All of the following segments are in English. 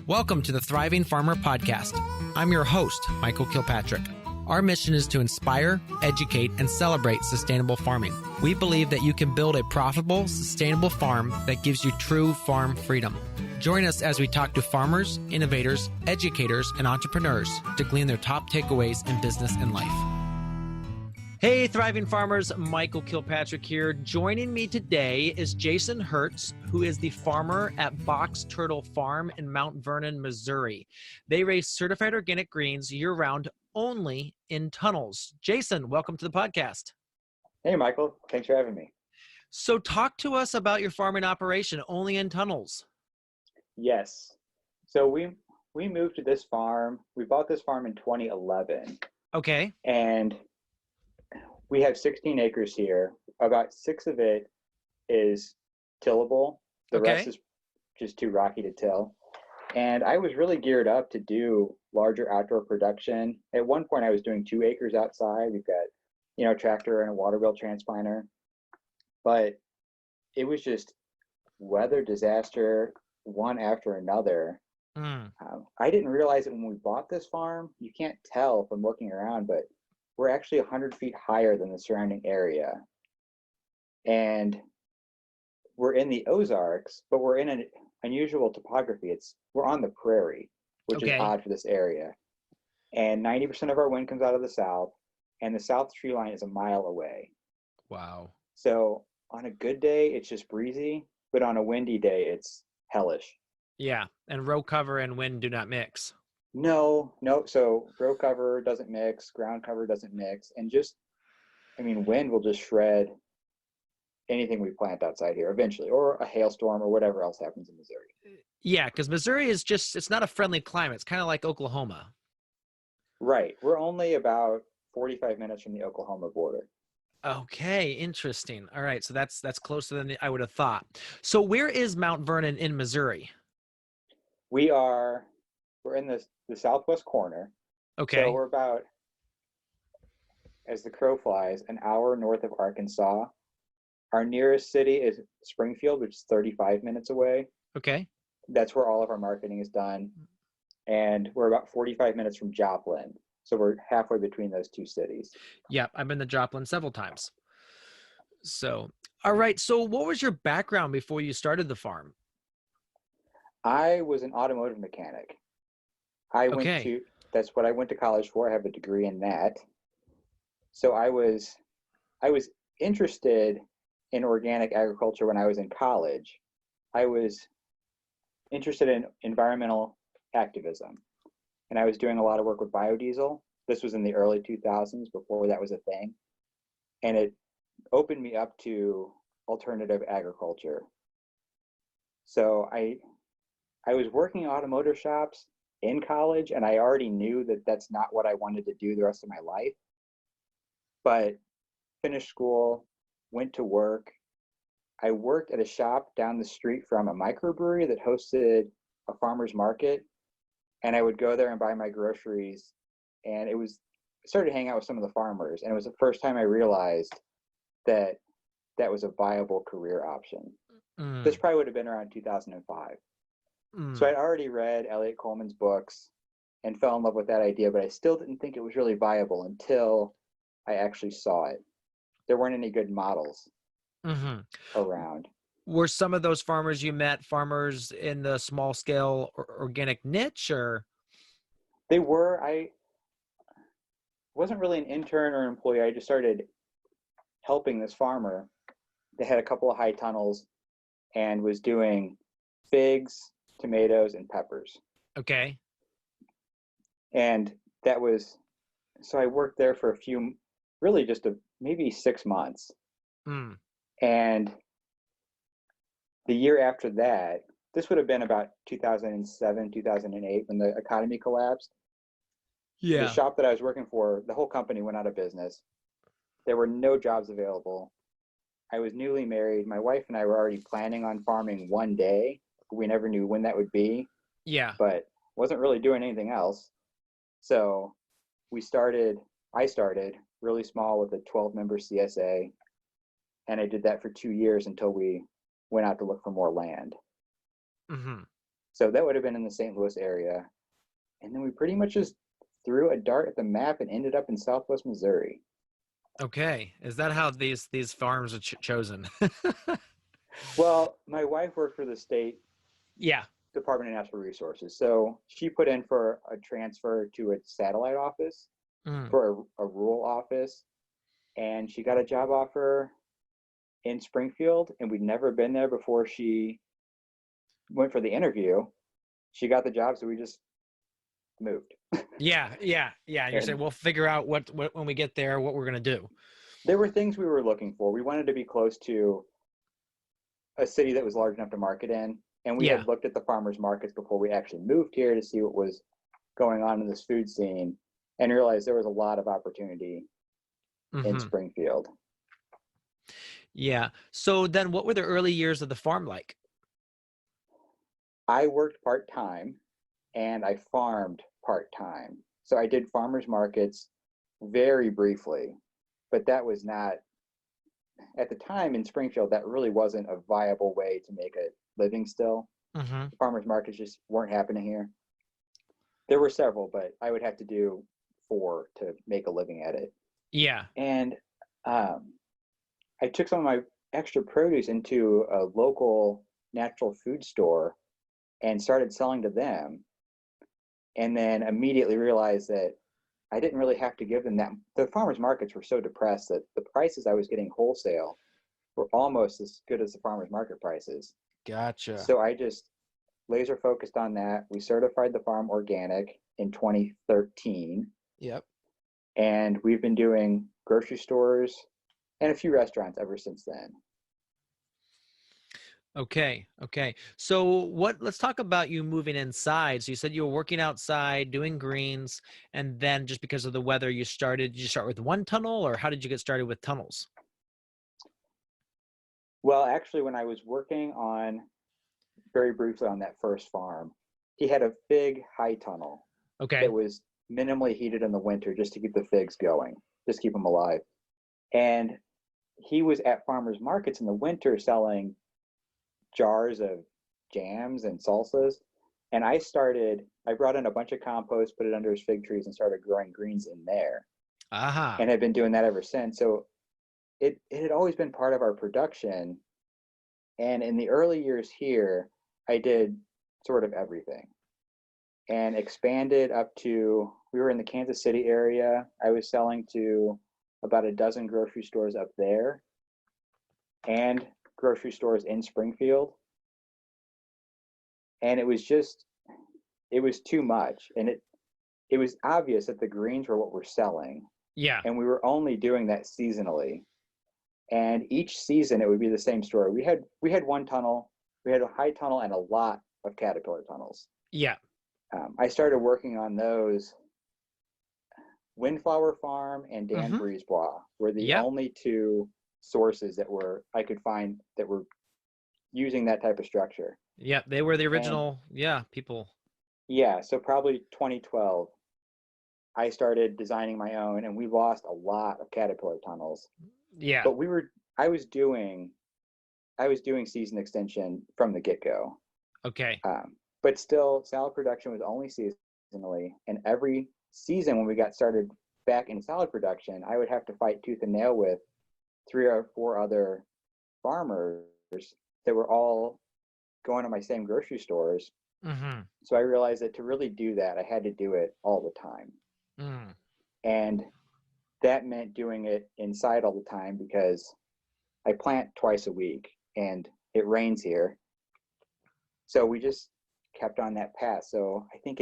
Welcome to the Thriving Farmer Podcast. I'm your host, Michael Kilpatrick. Our mission is to inspire, educate, and celebrate sustainable farming. We believe that you can build a profitable, sustainable farm that gives you true farm freedom. Join us as we talk to farmers, innovators, educators, and entrepreneurs to glean their top takeaways in business and life. Hey, Thriving Farmers, Michael Kilpatrick here. Joining me today is Jason Hertz, who is the farmer at Box Turtle Farm in Mount Vernon, Missouri. They raise certified organic greens year-round only in tunnels. Jason, welcome to the podcast. Hey, Michael. Thanks for having me. So talk to us about your farming operation, only in tunnels. Yes. So we moved to this farm. We bought this farm in 2011. Okay. And we have 16 acres here. About 6 of it is tillable. The rest is just too rocky to till. And I was really geared up to do larger outdoor production. At one point, I was doing 2 acres outside. We've got, a tractor and a water wheel transplanter. But it was just weather disaster, one after another. I didn't realize it when we bought this farm. You can't tell from looking around, but we're actually 100 feet higher than the surrounding area. And we're in the Ozarks, but we're in an unusual topography. We're on the prairie, which is odd for this area. And 90% of our wind comes out of the south, and the south tree line is a mile away. Wow. So on a good day, it's just breezy, but on a windy day, it's hellish. Yeah, and row cover and wind do not mix. No. So row cover doesn't mix, ground cover doesn't mix, and wind will just shred anything we plant outside here eventually, or a hailstorm or whatever else happens in Missouri. Yeah, because Missouri is it's not a friendly climate. It's kind of like Oklahoma. Right. We're only about 45 minutes from the Oklahoma border. Okay, interesting. All right, so that's closer than I would have thought. So where is Mount Vernon in Missouri? We're in the southwest corner. Okay. So we're about, as the crow flies, an hour north of Arkansas. Our nearest city is Springfield, which is 35 minutes away. Okay. That's where all of our marketing is done. And we're about 45 minutes from Joplin. So we're halfway between those two cities. Yeah, I've been to Joplin several times. So, all right. So what was your background before you started the farm? I was an automotive mechanic. That's what I went to college for. I have a degree in that. So I was interested in organic agriculture when I was in college. I was interested in environmental activism, and I was doing a lot of work with biodiesel. This was in the early 2000s, before that was a thing. And it opened me up to alternative agriculture. So I was working in automotive shops in college, and I already knew that that's not what I wanted to do the rest of my life. But finished school, went to work. I worked at a shop down the street from a microbrewery that hosted a farmer's market, and I would go there and buy my groceries. And I started hanging out with some of the farmers, and it was the first time I realized that that was a viable career option. This probably would have been around 2005. So I'd already read Elliot Coleman's books and fell in love with that idea, but I still didn't think it was really viable until I actually saw it. There weren't any good models around. Were some of those farmers you met farmers in the small scale organic niche, or? They were. I wasn't really an intern or employee. I just started helping this farmer. They had a couple of high tunnels and was doing figs, tomatoes, and peppers. Okay. And so I worked there for maybe 6 months. And the year after that, this would have been about 2007, 2008, when the economy collapsed. Yeah. The shop that I was working for, the whole company went out of business. There were no jobs available. I was newly married. My wife and I were already planning on farming one day. We never knew when that would be. Yeah. But wasn't really doing anything else. So I started really small with a 12-member CSA, and I did that for 2 years until we went out to look for more land. Mm-hmm. So that would have been in the St. Louis area. And then we pretty much just threw a dart at the map and ended up in Southwest Missouri. Okay. Is that how these farms are chosen? Well, my wife worked for the state Yeah. Department of Natural Resources. So she put in for a transfer to a satellite office, Mm. for a rural office. And she got a job offer in Springfield, and we'd never been there before she went for the interview. She got the job, so we just moved. Yeah. And you're saying And we'll figure out what when we get there, what we're gonna do. there were things we were looking for. We wanted to be close to a city that was large enough to market in. And we Yeah. had looked at the farmers markets before we actually moved here to see what was going on in this food scene and realized there was a lot of opportunity in Mm-hmm. Springfield. Yeah. So then what were the early years of the farm like? I worked part-time and I farmed part-time. So I did farmers markets very briefly, but that was not, at the time in Springfield, that really wasn't a viable way to make a living still. Mm-hmm. Farmers markets just weren't happening here. There were several, but I would have to do 4 to make a living at it. Yeah. And I took some of my extra produce into a local natural food store and started selling to them. And then immediately realized that I didn't really have to give them that. The farmers markets were so depressed that the prices I was getting wholesale were almost as good as the farmers market prices. Gotcha. So I just laser focused on that. We certified the farm organic in 2013. Yep. And we've been doing grocery stores and a few restaurants ever since then. Okay. So let's talk about you moving inside. So you said you were working outside, doing greens, and then just because of the weather, did you start with one tunnel, or how did you get started with tunnels? Well, actually, when I was working on, very briefly on that first farm, he had a fig high tunnel Okay. that was minimally heated in the winter just to keep the figs going, just keep them alive. And he was at farmers markets in the winter selling jars of jams and salsas. And I brought in a bunch of compost, put it under his fig trees, and started growing greens in there. Aha. And have been doing that ever since. So it had always been part of our production. And in the early years here, I did sort of everything and expanded up to, we were in the Kansas City area. I was selling to about a dozen grocery stores up there and grocery stores in Springfield. And it was too much. And it was obvious that the greens were what we're selling. Yeah. And we were only doing that seasonally. And each season it would be the same story. We had one tunnel, we had a high tunnel and a lot of caterpillar tunnels. Yeah. I started working on those. Windflower Farm and Dan Mhm. Brisebois were the Yep. only 2 sources that I could find that were using that type of structure. Yep. They were the And original, people. yeah, so probably 2012, I started designing my own, and we lost a lot of caterpillar tunnels. Yeah. But I was doing season extension from the get-go. Okay. But still, salad production was only seasonally, and every season when we got started back in salad production, I would have to fight tooth and nail with 3 or 4 other farmers that were all going to my same grocery stores. Mm-hmm. So I realized that to really do that, I had to do it all the time. Mm. And that meant doing it inside all the time because I plant twice a week and it rains here. So we just kept on that path. So I think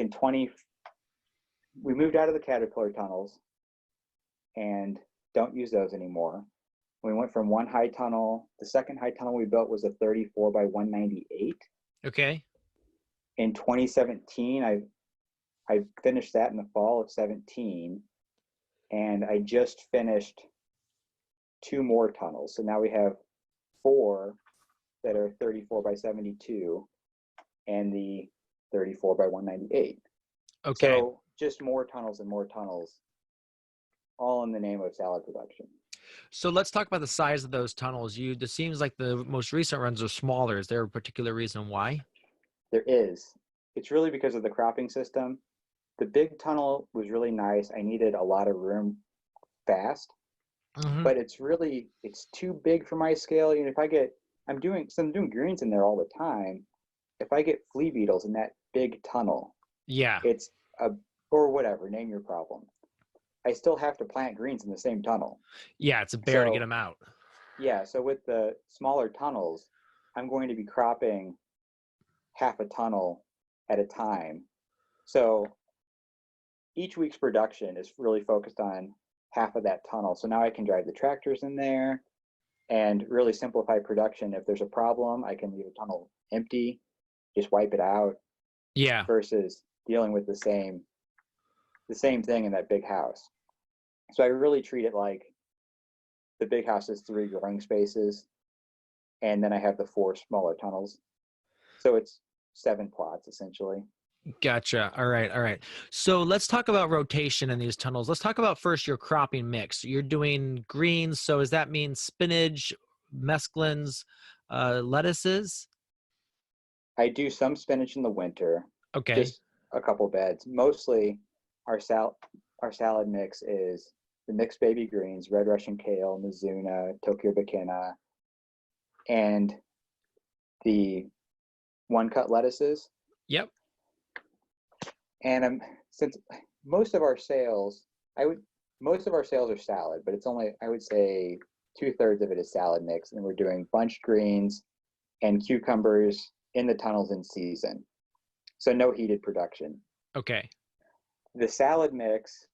we moved out of the caterpillar tunnels and don't use those anymore. We went from one high tunnel. The second high tunnel we built was a 34 by 198. Okay. In 2017, I finished that in the fall of 17, and I just finished 2 more tunnels. So now we have 4 that are 34 by 72 and the 34 by 198. Okay. So just more tunnels and more tunnels, all in the name of salad production. So let's talk about the size of those tunnels. It seems like the most recent runs are smaller. Is there a particular reason why? There is. it's really because of the cropping system. The big tunnel was really nice. I needed a lot of room fast, Hmm. but it's too big for my scale. And if I get, so I'm doing greens in there all the time. If I get flea beetles in that big tunnel, Yeah. it's a, or whatever, name your problem. I still have to plant greens in the same tunnel. Yeah. It's a bear to get So them out. yeah, so with the smaller tunnels, I'm going to be cropping half a tunnel at a time. So each week's production is really focused on half of that tunnel. So now I can drive the tractors in there and really simplify production. If there's a problem, I can leave a tunnel empty, just wipe it out Yeah. versus dealing with the same thing in that big house. So I really treat it like the big house is 3 growing spaces, and then I have the 4 smaller tunnels. So it's 7 plots essentially. Gotcha. All right. All right. So let's talk about rotation in these tunnels. Let's talk about first your cropping mix. You're doing greens. So does that mean spinach, mesclins, lettuces? I do some spinach in the winter, Okay. just a couple beds. Mostly our salad mix is the mixed baby greens, red Russian kale, Mizuna, Tokyo Bakina, and the one cut lettuces. Yep. And since most of our sales, I would most of our sales are salad, but it's only, I would say, 2/3 of it is salad mix, and we're doing bunch greens and cucumbers in the tunnels in season. So no heated production. Okay. The salad mix,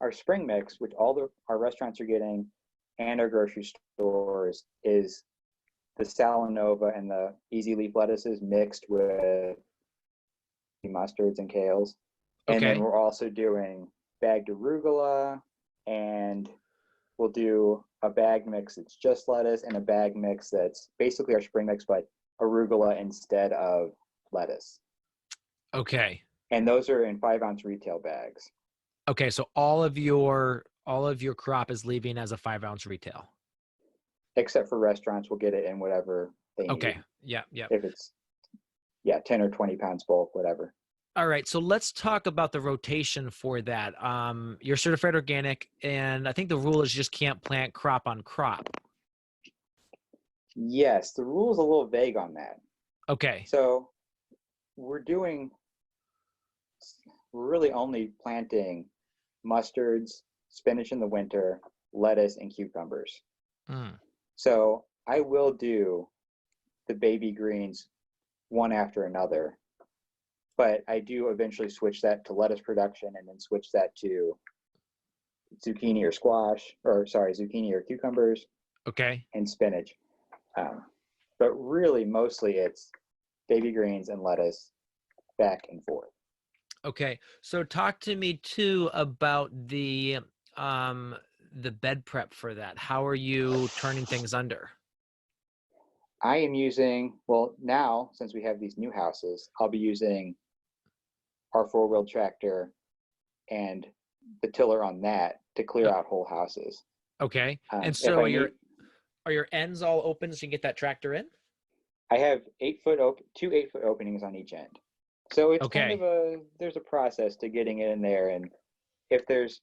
our spring mix, which our restaurants are getting and our grocery stores, is the Salanova and the easy leaf lettuces mixed with mustards and kales. And then Okay. we're also doing bagged arugula, and we'll do a bag mix that's just lettuce and a bag mix that's basically our spring mix, but arugula instead of lettuce. Okay. And those are in 5-ounce retail bags. Okay. So all of your crop is leaving as a 5-ounce retail. Except for restaurants, will get it in whatever they Okay. need. Yeah. Yeah. If it's, yeah, 10 or 20 pounds bulk, whatever. All right, so let's talk about the rotation for that. You're certified organic, and I think the rule is you just can't plant crop on crop. Yes, the rule's a little vague on that. Okay, So we're doing, we're really only planting mustards, spinach in the winter, lettuce, and cucumbers. mm, So I will do the baby greens one after another, but I do eventually switch that to lettuce production and then switch that to zucchini or cucumbers okay, and spinach. But really, mostly it's baby greens and lettuce back and forth. okay. So talk to me too about um, the bed prep for that. How are you turning things under? I am using, well, now since we have these new houses, I'll be using our 4-wheel tractor and the tiller on that to clear O- out whole houses. Okay, and If so I need, are your ends all open so you can get that tractor in? I have 2 8-foot openings on each end. So it's kind of Okay, there's a process to getting it in there. And if there's,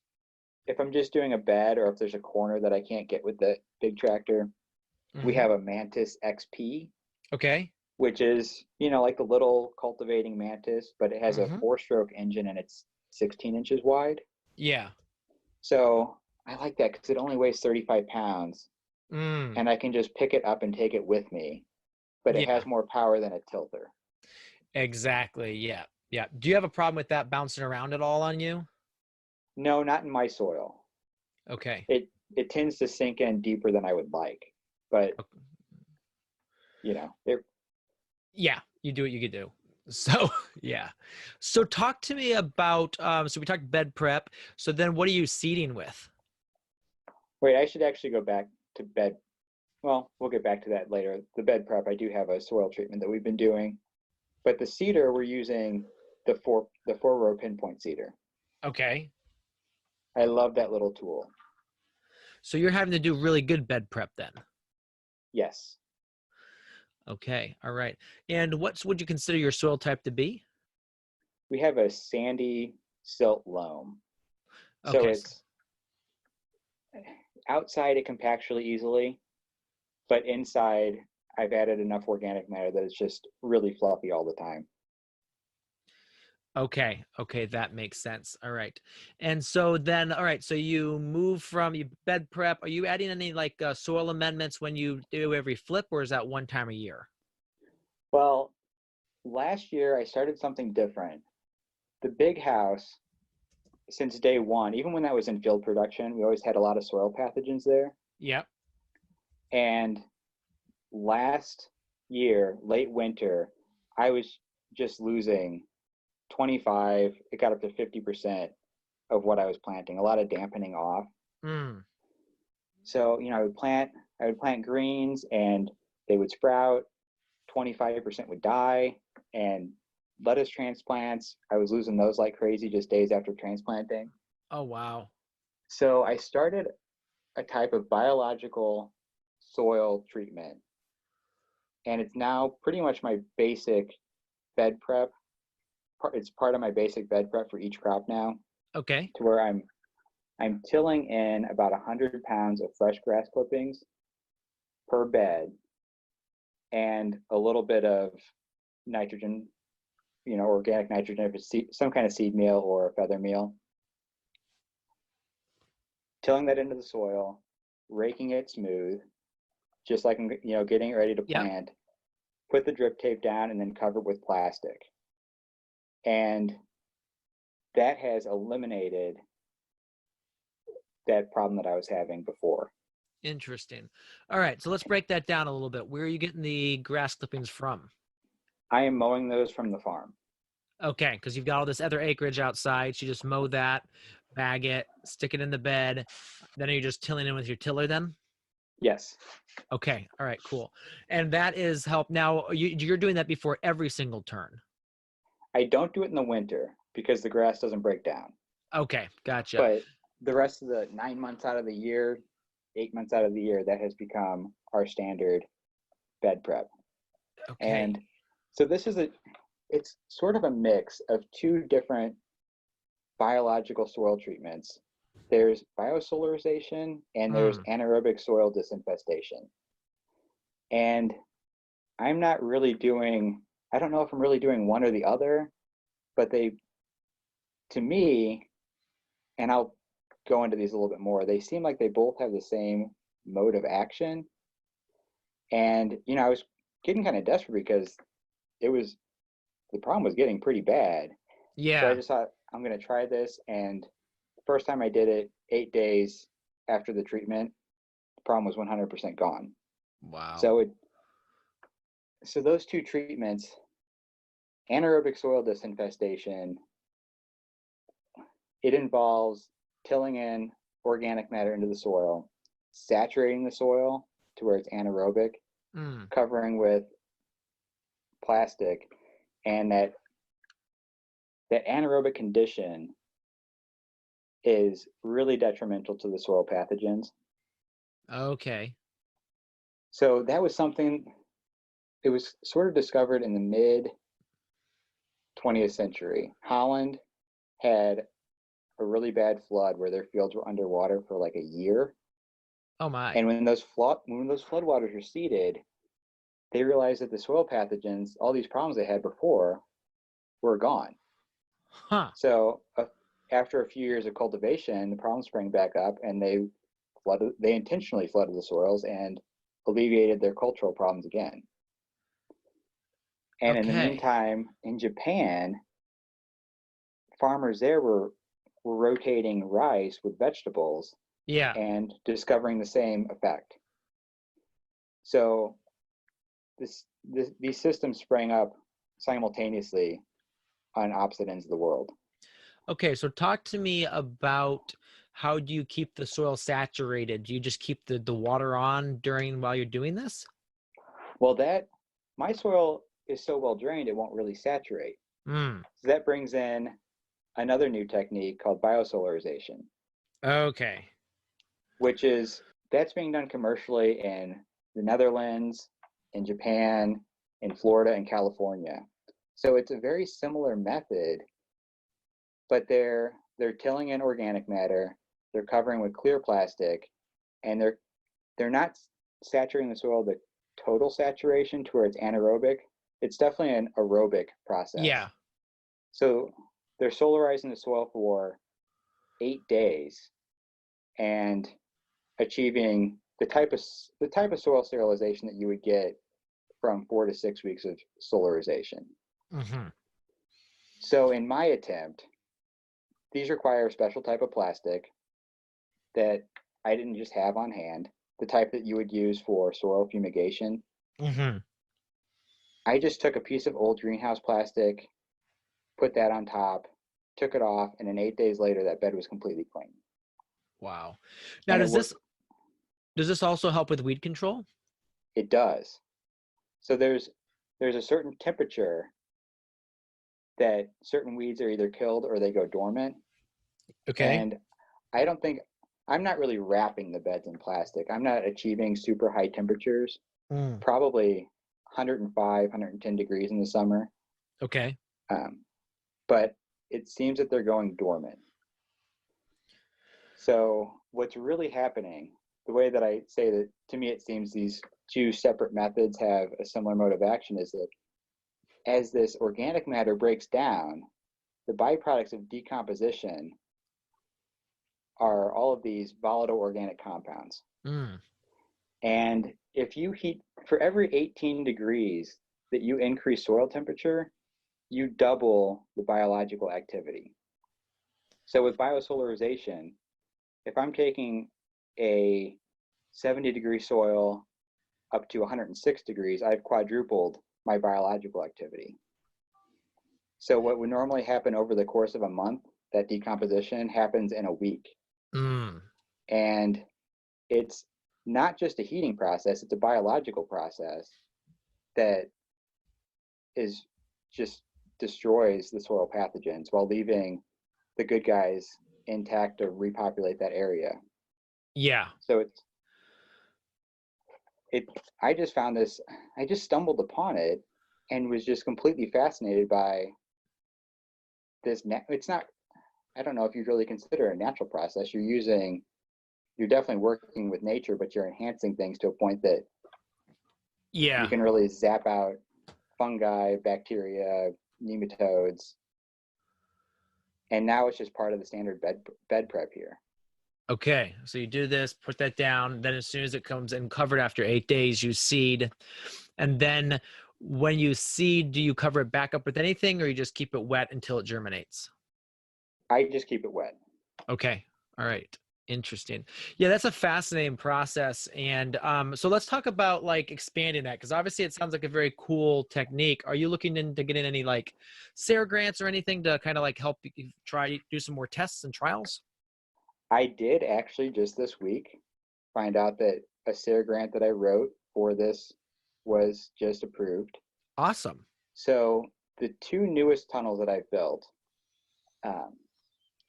if I'm just doing a bed or if there's a corner that I can't get with the big tractor, we hmm, have a Mantis XP, okay, which is, like the little cultivating Mantis, but it has a hmm, 4-stroke engine and it's 16 inches wide. yeah, So I like that because it only weighs 35 pounds mm, and I can just pick it up and take it with me, but it yeah. has more power than a tilter. Exactly. Yeah. Yeah. Do you have a problem with that bouncing around at all on you? No, not in my soil. Okay. It tends to sink in deeper than I would like, but Ok- it, Yeah, you do what you could do. So, yeah. So talk to me about so we talked bed prep. So then what are you seeding with? wait, I should actually go back to bed. Well, we'll get back to that later. The bed prep, I do have a soil treatment that we've been doing, but the seeder we're using the four row pinpoint seeder. Okay. I love that little tool. So you're having to do really good bed prep then. Yes. Okay. All right. And what would you consider your soil type to be? we have a sandy silt loam. So Okay. it's outside it compacts really easily, but inside I've added enough organic matter that it's just really fluffy all the time. Okay. Okay. That makes sense. All right. And so then, all right. So you move from you bed prep. Are you adding any like soil amendments when you do every flip, or is that one time a year? Well, last year I started something different. The big house, since day one, even when that was in field production, we always had a lot of soil pathogens there. Yep. And last year, late winter, I was just losing 25, it got up to 50% of what I was planting, a lot of dampening off. Mm. So, I would plant greens and they would sprout, 25% would die, and lettuce transplants, I was losing those like crazy just days after transplanting. Oh, wow. So I started a type of biological soil treatment, and it's now pretty much my basic bed prep. It's part of my basic bed prep for each crop now, Okay. to where I'm tilling in about 100 pounds of fresh grass clippings per bed and a little bit of nitrogen, organic nitrogen, if it's some kind of seed meal or a feather meal. Tilling that into the soil, raking it smooth, just like getting it ready to Yep. plant. Put the drip tape down and then cover it with plastic. And that has eliminated that problem that I was having before. Interesting. All right. So let's break that down a little bit. Where are you getting the grass clippings from? I am mowing those from the farm. Okay, because you've got all this other acreage outside. So you just mow that, bag it, stick it in the bed. Then are you just tilling in with your tiller then? Yes. Okay. All right, cool. And that is help. Now you're doing that before every single turn. I don't do it in the winter because the grass doesn't break down. Okay, gotcha. But the rest of the 9 months out of the year, 8 months out of the year, that has become our standard bed prep. Okay. And so it's sort of a mix of two different biological soil treatments. There's biosolarization and there's Mm. anaerobic soil disinfestation. And I'm not really doing, I don't know if I'm really doing one or the other, but to me, and I'll go into these a little bit more, they seem like they both have the same mode of action. And, I was getting kind of desperate because the problem was getting pretty bad. So I Yeah. just thought, I'm going to try this. And the first time I did it, 8 days after the treatment, the problem was 100% gone. Wow. So those two treatments, anaerobic soil disinfestation, it involves tilling in organic matter into the soil, saturating the soil to where it's anaerobic, Mm. covering with plastic, and that anaerobic condition is really detrimental to the soil pathogens. Okay. So that was something, it was sort of discovered in the mid 20th century. Holland had a really bad flood where their fields were underwater for like a year. Oh my. And when those floodwaters receded, they realized that the soil pathogens, all these problems they had before, were gone. Huh. So after a few years of cultivation, the problems sprang back up, and they intentionally flooded the soils and alleviated their cultural problems again. And in the Okay. meantime, in Japan, farmers there were rotating rice with vegetables Yeah. and discovering the same effect. So these systems sprang up simultaneously on opposite ends of the world. Okay, so talk to me about how do you keep the soil saturated? Do you just keep the water on while you're doing this? Well, my soil is so well drained, it won't really saturate. Mm. So that brings in another new technique called biosolarization, Okay. that's being done commercially in the Netherlands, in Japan, in Florida, and California. So it's a very similar method but they're tilling in organic matter, they're covering with clear plastic, and they're not saturating the soil the total saturation to where it's anaerobic. It's definitely an aerobic process. Yeah. So they're solarizing the soil for 8 days and achieving the type of soil sterilization that you would get from 4 to 6 weeks of solarization. Mm-hmm. So in my attempt, these require a special type of plastic that I didn't just have on hand, the type that you would use for soil fumigation. Mm-hmm. I just took a piece of old greenhouse plastic, put that on top, took it off, and then 8 days later, that bed was completely clean. Wow. Now, And does this also help with weed control? it does. So there's a certain temperature that certain weeds are either killed or they go dormant. Okay. And I'm not really wrapping the beds in plastic. I'm not achieving super high temperatures, probably 105, 110 degrees in the summer. Okay. But it seems that they're going dormant. So what's really happening, the way that I say that, to me it seems these two separate methods have a similar mode of action, is that as this organic matter breaks down, the byproducts of decomposition are all of these volatile organic compounds. And if you heat, for every 18 degrees that you increase soil temperature, you double the biological activity. So with biosolarization, if I'm taking a 70-degree soil up to 106 degrees, I've quadrupled my biological activity. So what would normally happen over the course of a month, that decomposition happens in a week. And it's not just a heating process, it's a biological process that is just destroys the soil pathogens while leaving the good guys intact to repopulate that area. Yeah. So I just found this, I just stumbled upon it and was just completely fascinated by this. It's not, I don't know if you really consider it a natural process. You're definitely working with nature, but you're enhancing things to a point that you can really zap out fungi, bacteria, nematodes. And now it's just part of the standard bed prep here. Okay. So you do this, put that down. Then as soon as it comes in covered after 8 days, you seed. And then when you seed, do you cover it back up with anything or you just keep it wet until it germinates? I just keep it wet. Okay. All right. Interesting. Yeah, that's a fascinating process. And so let's talk about like expanding that, because obviously it sounds like a very cool technique. Are you looking into getting any like SARE grants or anything to kind of like help you try do some more tests and trials? I did actually just this week find out that a SARE grant that I wrote for this was just approved. Awesome. So the two newest tunnels that I've built,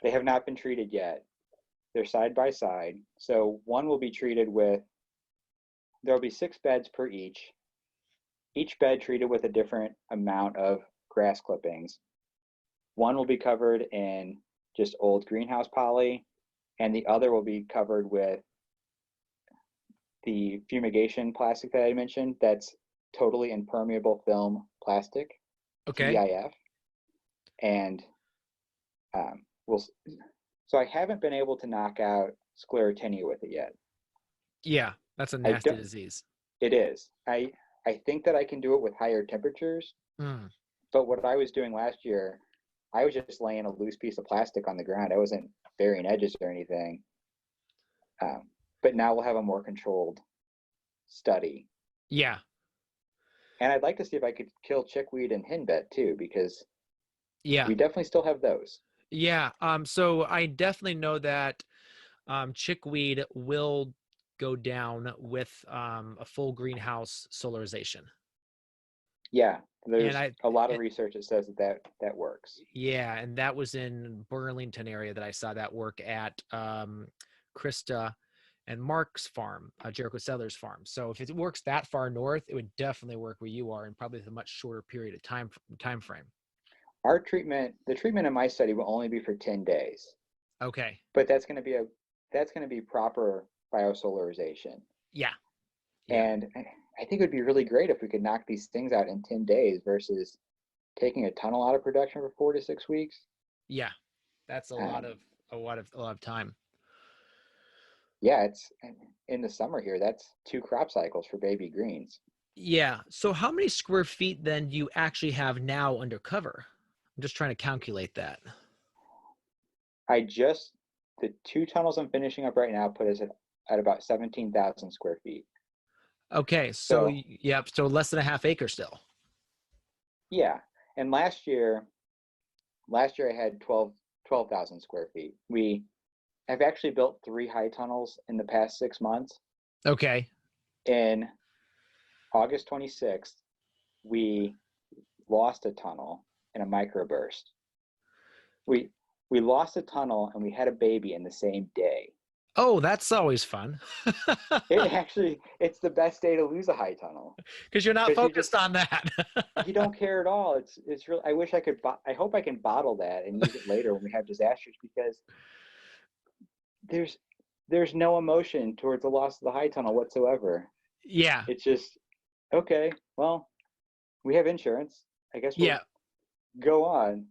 they have not been treated yet. They're side by side. So one will be treated with, there'll be 6 beds per each bed treated with a different amount of grass clippings. One will be covered in just old greenhouse poly, and the other will be covered with the fumigation plastic that I mentioned. That's totally impermeable film plastic, Okay. TIF. And so I haven't been able to knock out sclerotinia with it yet. Yeah, that's a nasty disease. It is. I think that I can do it with higher temperatures. But what I was doing last year, I was just laying a loose piece of plastic on the ground. I wasn't burying edges or anything. But now we'll have a more controlled study. Yeah. And I'd like to see if I could kill chickweed and henbit too, because we definitely still have those. Yeah. So I definitely know that chickweed will go down with a full greenhouse solarization. Yeah, there's a lot of research that says that works. Yeah, and that was in Burlington area that I saw that work at Krista and Mark's farm, Jericho Settlers farm. So if it works that far north, it would definitely work where you are, and probably with a much shorter period of time frame. the treatment in my study will only be for 10 days, Okay. but that's going to be proper biosolarization. Yeah. Yeah. And I think it would be really great if we could knock these things out in 10 days versus taking a tunnel out of production for 4 to 6 weeks. Yeah. That's Um, a lot of time. yeah, it's in the summer here. That's 2 crop cycles for baby greens. Yeah. So how many square feet then do you actually have now under cover? I'm just trying to calculate that. I just the 2 tunnels I'm finishing up right now put us at about 17,000 square feet. Okay. So, So yep. So less than a half acre still. yeah, and last year I had 12,000 square feet. I've actually built 3 high tunnels in the past 6 months. Okay. In August 26th, we lost a tunnel in a microburst. We we lost a tunnel and we had a baby in the same day. Oh, that's always fun. It's the best day to lose a high tunnel Because you're not because focused on that. you don't care at all. It's real. I wish I could. I hope I can bottle that and use it later when we have disasters because there's there's no emotion towards the loss of the high tunnel whatsoever. Yeah. It's just okay. Well, we have insurance. I guess we'll Yeah. go on.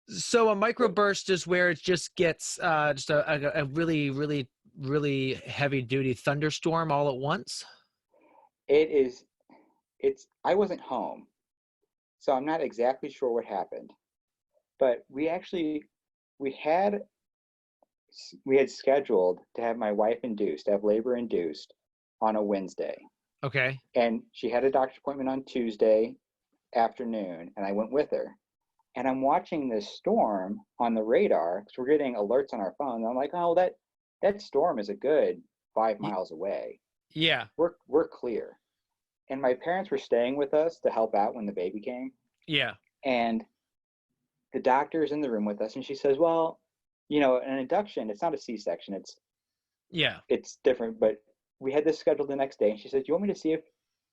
So a But microburst is where it just gets just a really, really, really heavy duty thunderstorm all at once. it is. It's. I wasn't home, so I'm not exactly sure what happened. But we had we had scheduled to have my wife induced, to have labor induced on a Wednesday. Okay. And she had a doctor's appointment on Tuesday afternoon, and I went with her. And I'm watching this storm on the radar because we're getting alerts on our phone. And I'm like, oh, that storm is a good 5 miles away. Yeah. We're clear. And my parents were staying with us to help out when the baby came. Yeah. And the doctor is in the room with us, and she says, well, an induction, it's not a C-section. Yeah. It's different, but we had this scheduled the next day. And she said, do you want me to see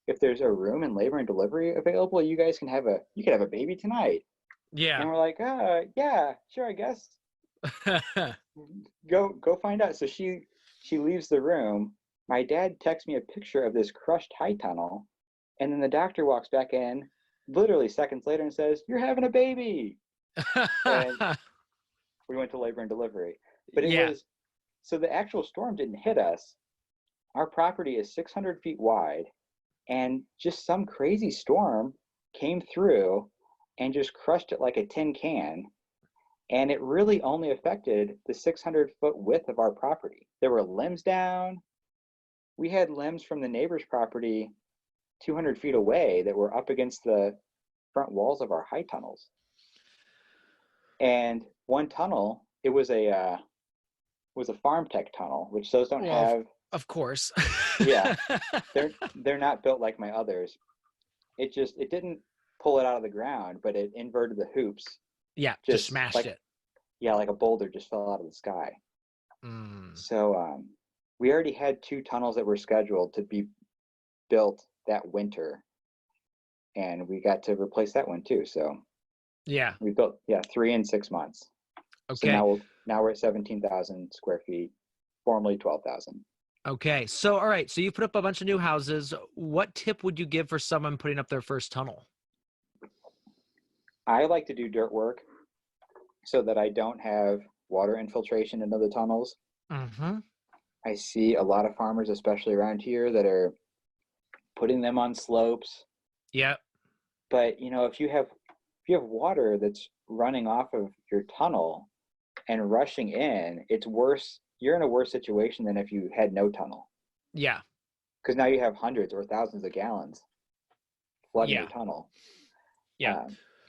if there's a room in labor and delivery available? You guys you could have a baby tonight. Yeah. And we're like, yeah, sure, I guess. Go find out. So she leaves the room. My dad texts me a picture of this crushed high tunnel, and then the doctor walks back in literally seconds later and says, you're having a baby. And we went to labor and delivery. But it Yeah. was so the actual storm didn't hit us. Our property is 600 feet wide, and just some crazy storm came through and just crushed it like a tin can. And it really only affected the 600-foot width of our property. There were limbs down. We had limbs from the neighbor's property 200 feet away that were up against the front walls of our high tunnels. And one tunnel, it was a farm tech tunnel, which those don't Well, have. of course. Yeah, they're not built like my others. It didn't pull it out of the ground, but it inverted the hoops. Yeah. Just Just smashed like it. yeah, like a boulder just fell out of the sky. Mm. So we already had 2 tunnels that were scheduled to be built that winter, and we got to replace that one too. So Yeah. we built 3 in 6 months. So Okay. now we're at 17,000 square feet, formerly 12,000. Okay. So, all right. So you put up a bunch of new houses. What tip would you give for someone putting up their first tunnel? I like to do dirt work so that I don't have water infiltration into the tunnels. Mm-hmm. I see a lot of farmers, especially around here, that are putting them on slopes. Yep. But if you have water that's running off of your tunnel and rushing in, it's worse. You're in a worse situation than if you had no tunnel, Yeah. because now you have hundreds or thousands of gallons flooding your Yeah. tunnel. Yeah.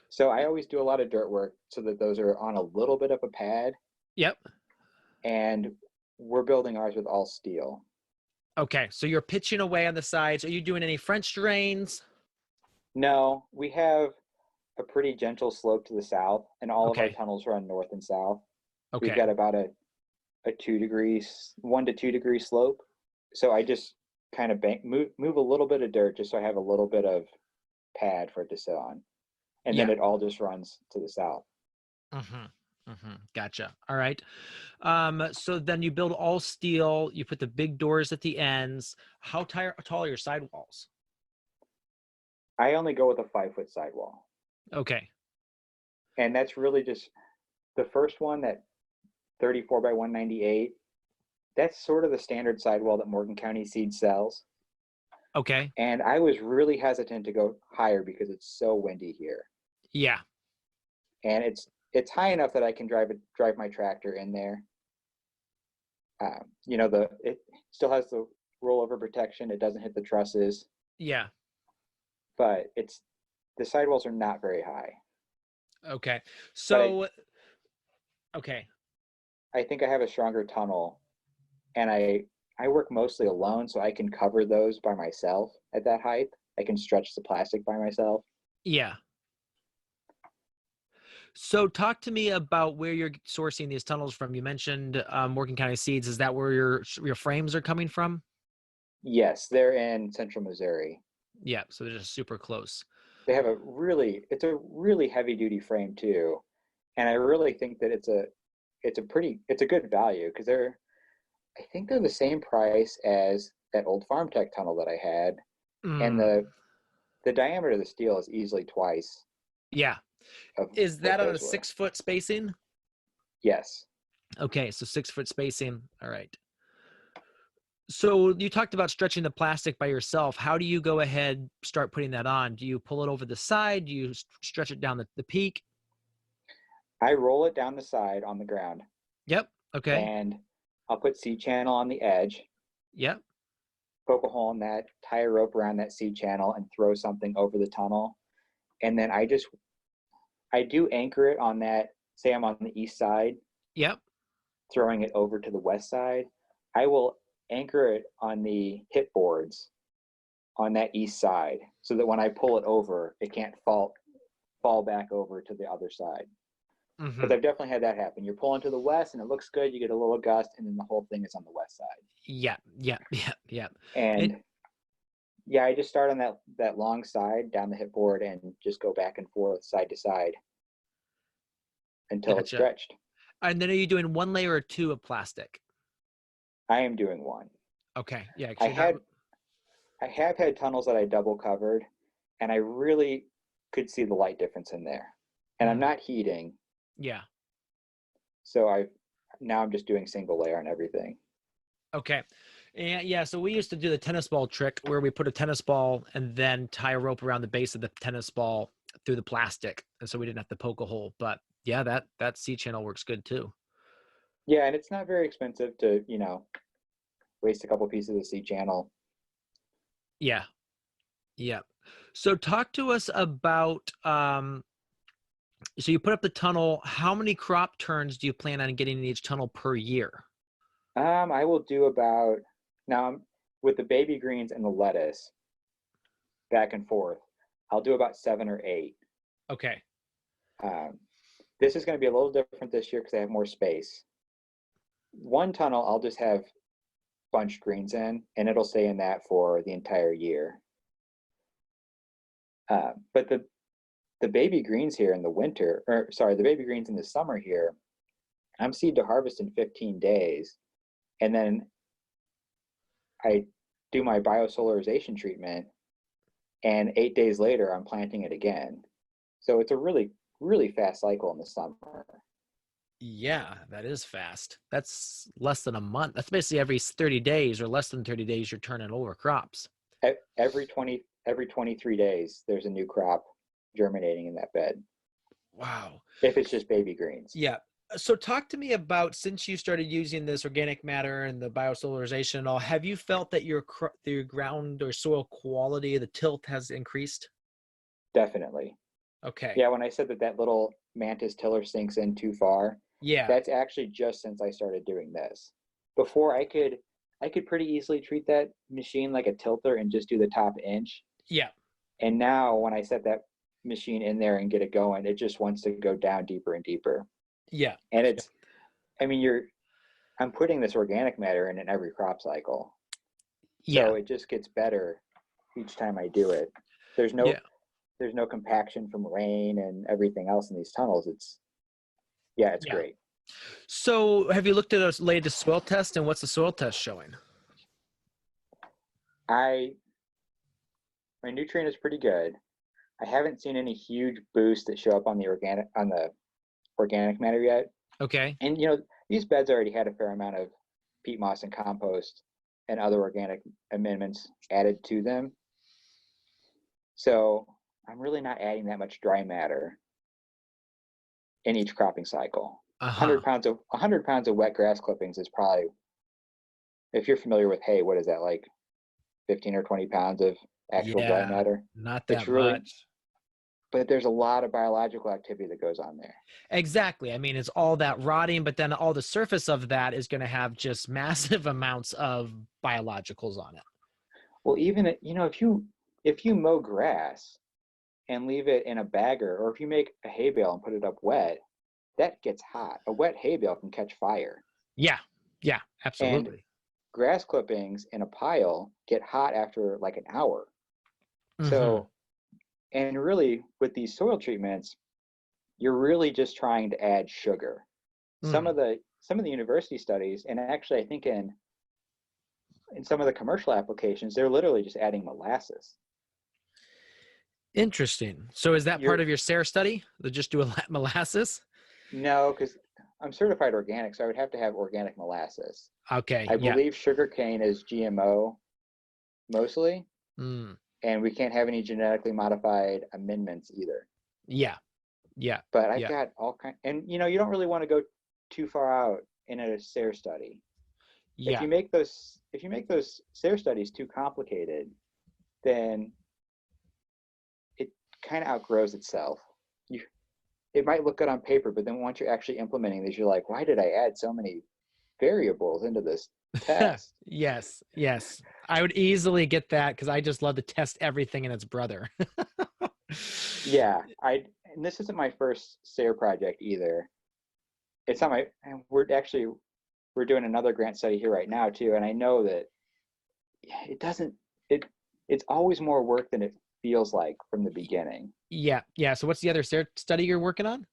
So I always do a lot of dirt work so that those are on a little bit of a pad, Yep. and we're building ours with all steel. Okay. So you're pitching away on the sides. Are you doing any French drains? No, we have a pretty gentle slope to the south, and all of our Okay. tunnels run north and south. We've Okay. got about a 1 to 2 degree slope. So I just kind of move a little bit of dirt just so I have a little bit of pad for it to sit on. and Yeah. then it all just runs to the south. Gotcha. All right. So then you build all steel, you put the big doors at the ends. How tall are your sidewalls? I only go with a 5-foot sidewall, Okay. and that's really just the first one, that 34 by 198. That's sort of the standard sidewall that Morgan County Seed sells. Okay. And I was really hesitant to go higher because it's so windy here, Yeah. and it's high enough that I can drive my tractor in there. It still has the rollover protection. It doesn't hit the trusses, Yeah. but the sidewalls are not very high. Okay. But So, okay. I think I have a stronger tunnel, and I work mostly alone, so I can cover those by myself at that height. I can stretch the plastic by myself. Yeah. So talk to me about where you're sourcing these tunnels from. You mentioned Morgan County Seeds. Is that where your frames are coming from? Yes, they're in Central Missouri. Yeah. So they're just super close. They have it's a really heavy duty frame too, and I really think that it's a good value because I think they're the same price as that old Farm Tech tunnel that I had, and Mm, the diameter of the steel is easily twice yeah. of Is what that on a those were. 6-foot spacing? Yes. Okay. So 6-foot spacing. All right. So you talked about stretching the plastic by yourself. How do you go ahead, start putting that on? Do you pull it over the side? Do you stretch it down the peak? I roll it down the side on the ground, Yep. Okay. and I'll put C channel on the edge, Yep. poke a hole in that, tie a rope around that C channel, and throw something over the tunnel. And then I do anchor it on that. Say I'm on the east side, Yep. throwing it over to the west side. I will anchor it on the hip boards on that east side, so that when I pull it over, it can't fall back over to the other side. Because Mm-hmm. I've definitely had that happen. You're pulling to the west and it looks good, you get a little gust, and then the whole thing is on the west side. Yeah. Yeah. Yeah. Yeah. And It, yeah, I just start on that long side down the hip board and just go back and forth side to side until it's gotcha. stretched. And then are you doing one layer or two of plastic? I am doing one. Okay. Yeah. 'Cause I you're not. had I have had tunnels that I double covered, and I really could see the light difference in there. And I'm Mm, not heating, yeah. so I'm just doing single layer on everything. Okay. And yeah, so we used to do the tennis ball trick where we put a tennis ball and then tie a rope around the base of the tennis ball through the plastic. And so we didn't have to poke a hole. But yeah, that C channel works good too. Yeah, and it's not very expensive to, waste a couple pieces of C channel. Yeah. Yeah. So talk to us about so you put up the tunnel. How many crop turns do you plan on getting in each tunnel per year? I will do about now with the baby greens and the lettuce back and forth. I'll do about 7 or 8. Okay. Um, this is going to be a little different this year because I have more space. One tunnel I'll just have bunched greens in, and it'll stay in that for the entire year. But the baby greens here in the winter, or sorry, the baby greens in the summer here, I'm seed to harvest in 15 days, and then I do my biosolarization treatment, and 8 days later I'm planting it again. So it's a really, really fast cycle in the summer. Yeah, that is fast. That's less than a month. That's basically every 30 days or less than 30 days you're turning over crops. Every 23 days there's a new crop germinating in that bed, Wow. if it's just baby greens. Yeah. So talk to me about, since you started using this organic matter and the biosolarization and all, have you felt that your ground or soil quality, the tilth has increased? Definitely. Okay. Yeah, when I said that little mantis tiller sinks in too far, Yeah. that's actually just since I started doing this. Before I could pretty easily treat that machine like a tilter and just do the top inch. Yeah. And now when I set that machine in there and get it going, it just wants to go down deeper and deeper. Yeah. And I mean, I'm putting this organic matter in every crop cycle. Yeah. So it just gets better each time I do it. There's no Yeah. there's no compaction from rain and everything else in these tunnels. It's Yeah. great. So have you looked at a latest soil test, and what's the soil test showing? My nutrient is pretty good. I haven't seen any huge boosts that show up on the organic matter yet. Okay. And these beds already had a fair amount of peat moss and compost and other organic amendments added to them. So I'm really not adding that much dry matter in each cropping cycle. 100 pounds of wet grass clippings is probably, if you're familiar with hay, what is that, like 15 or 20 pounds of actual dry matter? Not that much. But there's a lot of biological activity that goes on there. Exactly. I mean, it's all that rotting, but then all the surface of that is going to have just massive amounts of biologicals on it. Well, even if you mow grass and leave it in a bagger, or if you make a hay bale and put it up wet, that gets hot. A wet hay bale can catch fire. Yeah, absolutely. And grass clippings in a pile get hot after like an hour. Mm-hmm. So, and really with these soil treatments, you're really just trying to add sugar. Some of the university studies, and actually I think in some of the commercial applications, they're literally just adding molasses. Interesting. So is that part of your SARE study? They just do molasses? No, because I'm certified organic, so I would have to have organic molasses. Okay. I believe sugarcane is GMO mostly, and we can't have any genetically modified amendments either. Yeah. But I've got all kinds, and you don't really want to go too far out in a SARE study. Yeah. If you make those SARE studies too complicated, then it kind of outgrows itself. It might look good on paper, but then once you're actually implementing these, you're like, why did I add so many variables into this test? Yes. I would easily get that because I just love to test everything and its brother. Yeah, and this isn't my first SARE project either. It's not we're doing another grant study here right now too, and I know that it's always more work than it feels like from the beginning. Yeah. So what's the other SARE study you're working on?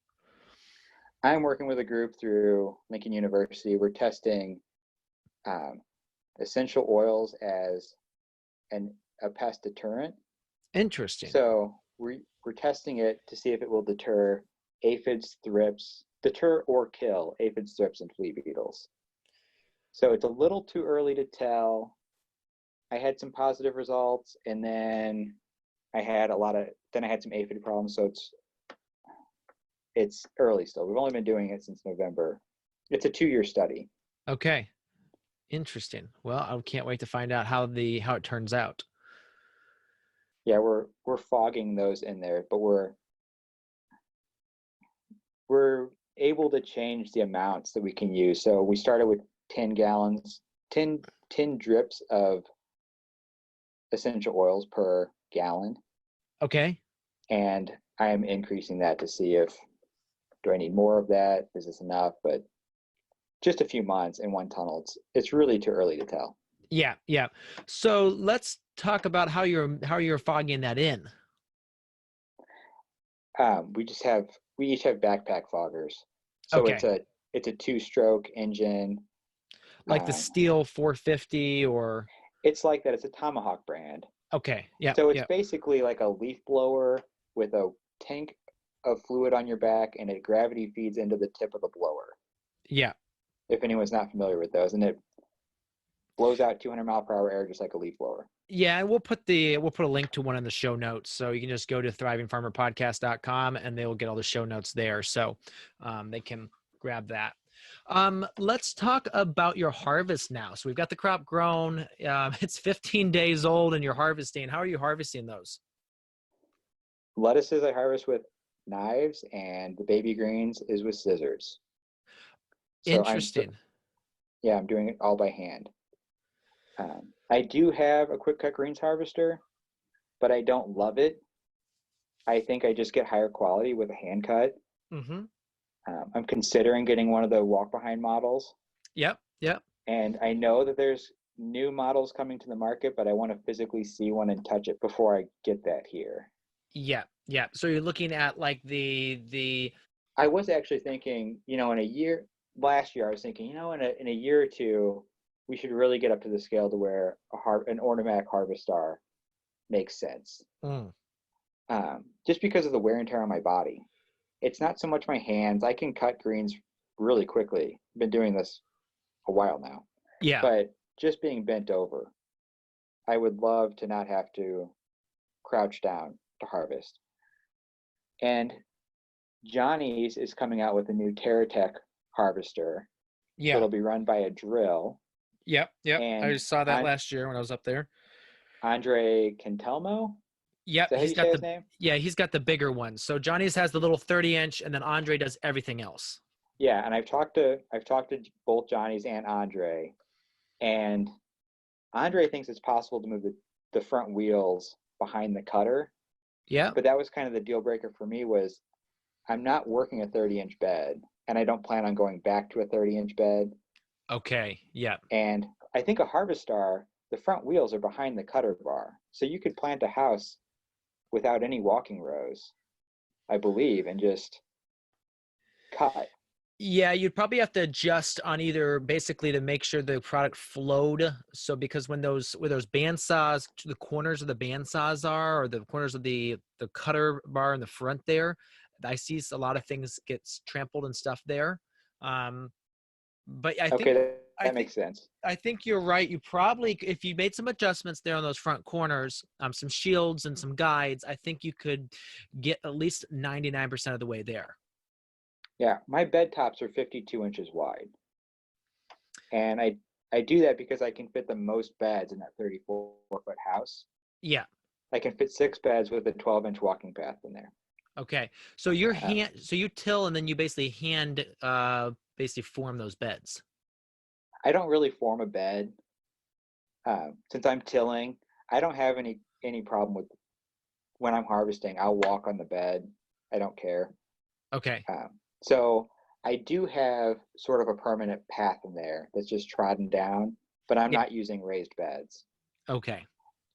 I'm working with a group through Lincoln University. We're testing essential oils as a pest deterrent. Interesting. So we're testing it to see if it will deter aphids, thrips, or kill aphids, thrips, and flea beetles. So it's a little too early to tell. I had some positive results, and then I had some aphid problems. So it's early still. We've only been doing it since November. It's a 2-year study. Okay. Interesting. Well, I can't wait to find out how it turns out. Yeah, we're fogging those in there, but we're able to change the amounts that we can use. So we started with 10 drips of essential oils per gallon. Okay. And I am increasing that to see do I need more of that? Is this enough? But just a few months in one tunnel, it's really too early to tell. Yeah. So let's talk about how you're fogging that in. We each have backpack foggers. So okay. it's a 2-stroke engine. Like the Steel 450 or? It's like that. It's a Tomahawk brand. Okay. Yeah. So it's basically like a leaf blower with a tank of fluid on your back, and it gravity feeds into the tip of the blower. Yeah. If anyone's not familiar with those, and it blows out 200-mile-per-hour air just like a leaf blower. Yeah, and we'll put a link to one in the show notes, so you can just go to thrivingfarmerpodcast.com and they will get all the show notes there, so they can grab that. Let's talk about your harvest now. So we've got the crop grown. It's 15 days old, and you're harvesting. How are you harvesting those? Lettuces I harvest with knives, and the baby greens is with scissors. So interesting. I'm doing it all by hand. I do have a quick cut greens harvester, but I don't love it. I think I just get higher quality with a hand cut. Mm-hmm. I'm considering getting one of the walk behind models. Yep. And I know that there's new models coming to the market, but I want to physically see one and touch it before I get that here. Yeah. Yeah. So you're looking at like the I was actually thinking, last year I was thinking, in a year or two, we should really get up to the scale to where an automatic Harvestar makes sense. mm, Just because of the wear and tear on my body. It's not so much my hands. I can cut greens really quickly. I've been doing this a while now. yeah. But just being bent over, I would love to not have to crouch down to harvest. And Johnny's is coming out with a new TerraTech harvester. So Yeah. it'll be run by a drill. Yep. Yep. I And just saw that last year when I was up there. Andre Cantelmo? Is Yep. that how you say his name? Yeah, he's got the bigger one. So Johnny's has the little 30-inch, and then Andre does everything else. Yeah, and I've talked to both Johnny's and Andre, and Andre thinks it's possible to move the front wheels behind the cutter. Yeah. But that was kind of the deal breaker for me was I'm not working a 30-inch bed, and I don't plan on going back to a 30-inch bed. Okay. Yeah. And I think a Harvestar, the front wheels are behind the cutter bar. So you could plant a house without any walking rows, I believe, and just cut. Yeah, you'd probably have to adjust on either basically to make sure the product flowed. So because where those bandsaws, the corners of the bandsaws are, or the corners of the cutter bar in the front there, I see a lot of things gets trampled and stuff there. But That makes sense. I think you're right. You probably, if you made some adjustments there on those front corners, some shields and some guides, I think you could get at least 99% of the way there. Yeah, my bed tops are 52 inches wide. And I do that because I can fit the most beds in that 34-foot house. Yeah. I can fit 6 beds with a 12-inch walking path in there. Okay. So so you till and then you basically basically form those beds. I don't really form a bed. Since I'm tilling, I don't have any problem with when I'm harvesting. I'll walk on the bed. I don't care. Okay. So I do have sort of a permanent path in there that's just trodden down, but I'm not using raised beds. Okay.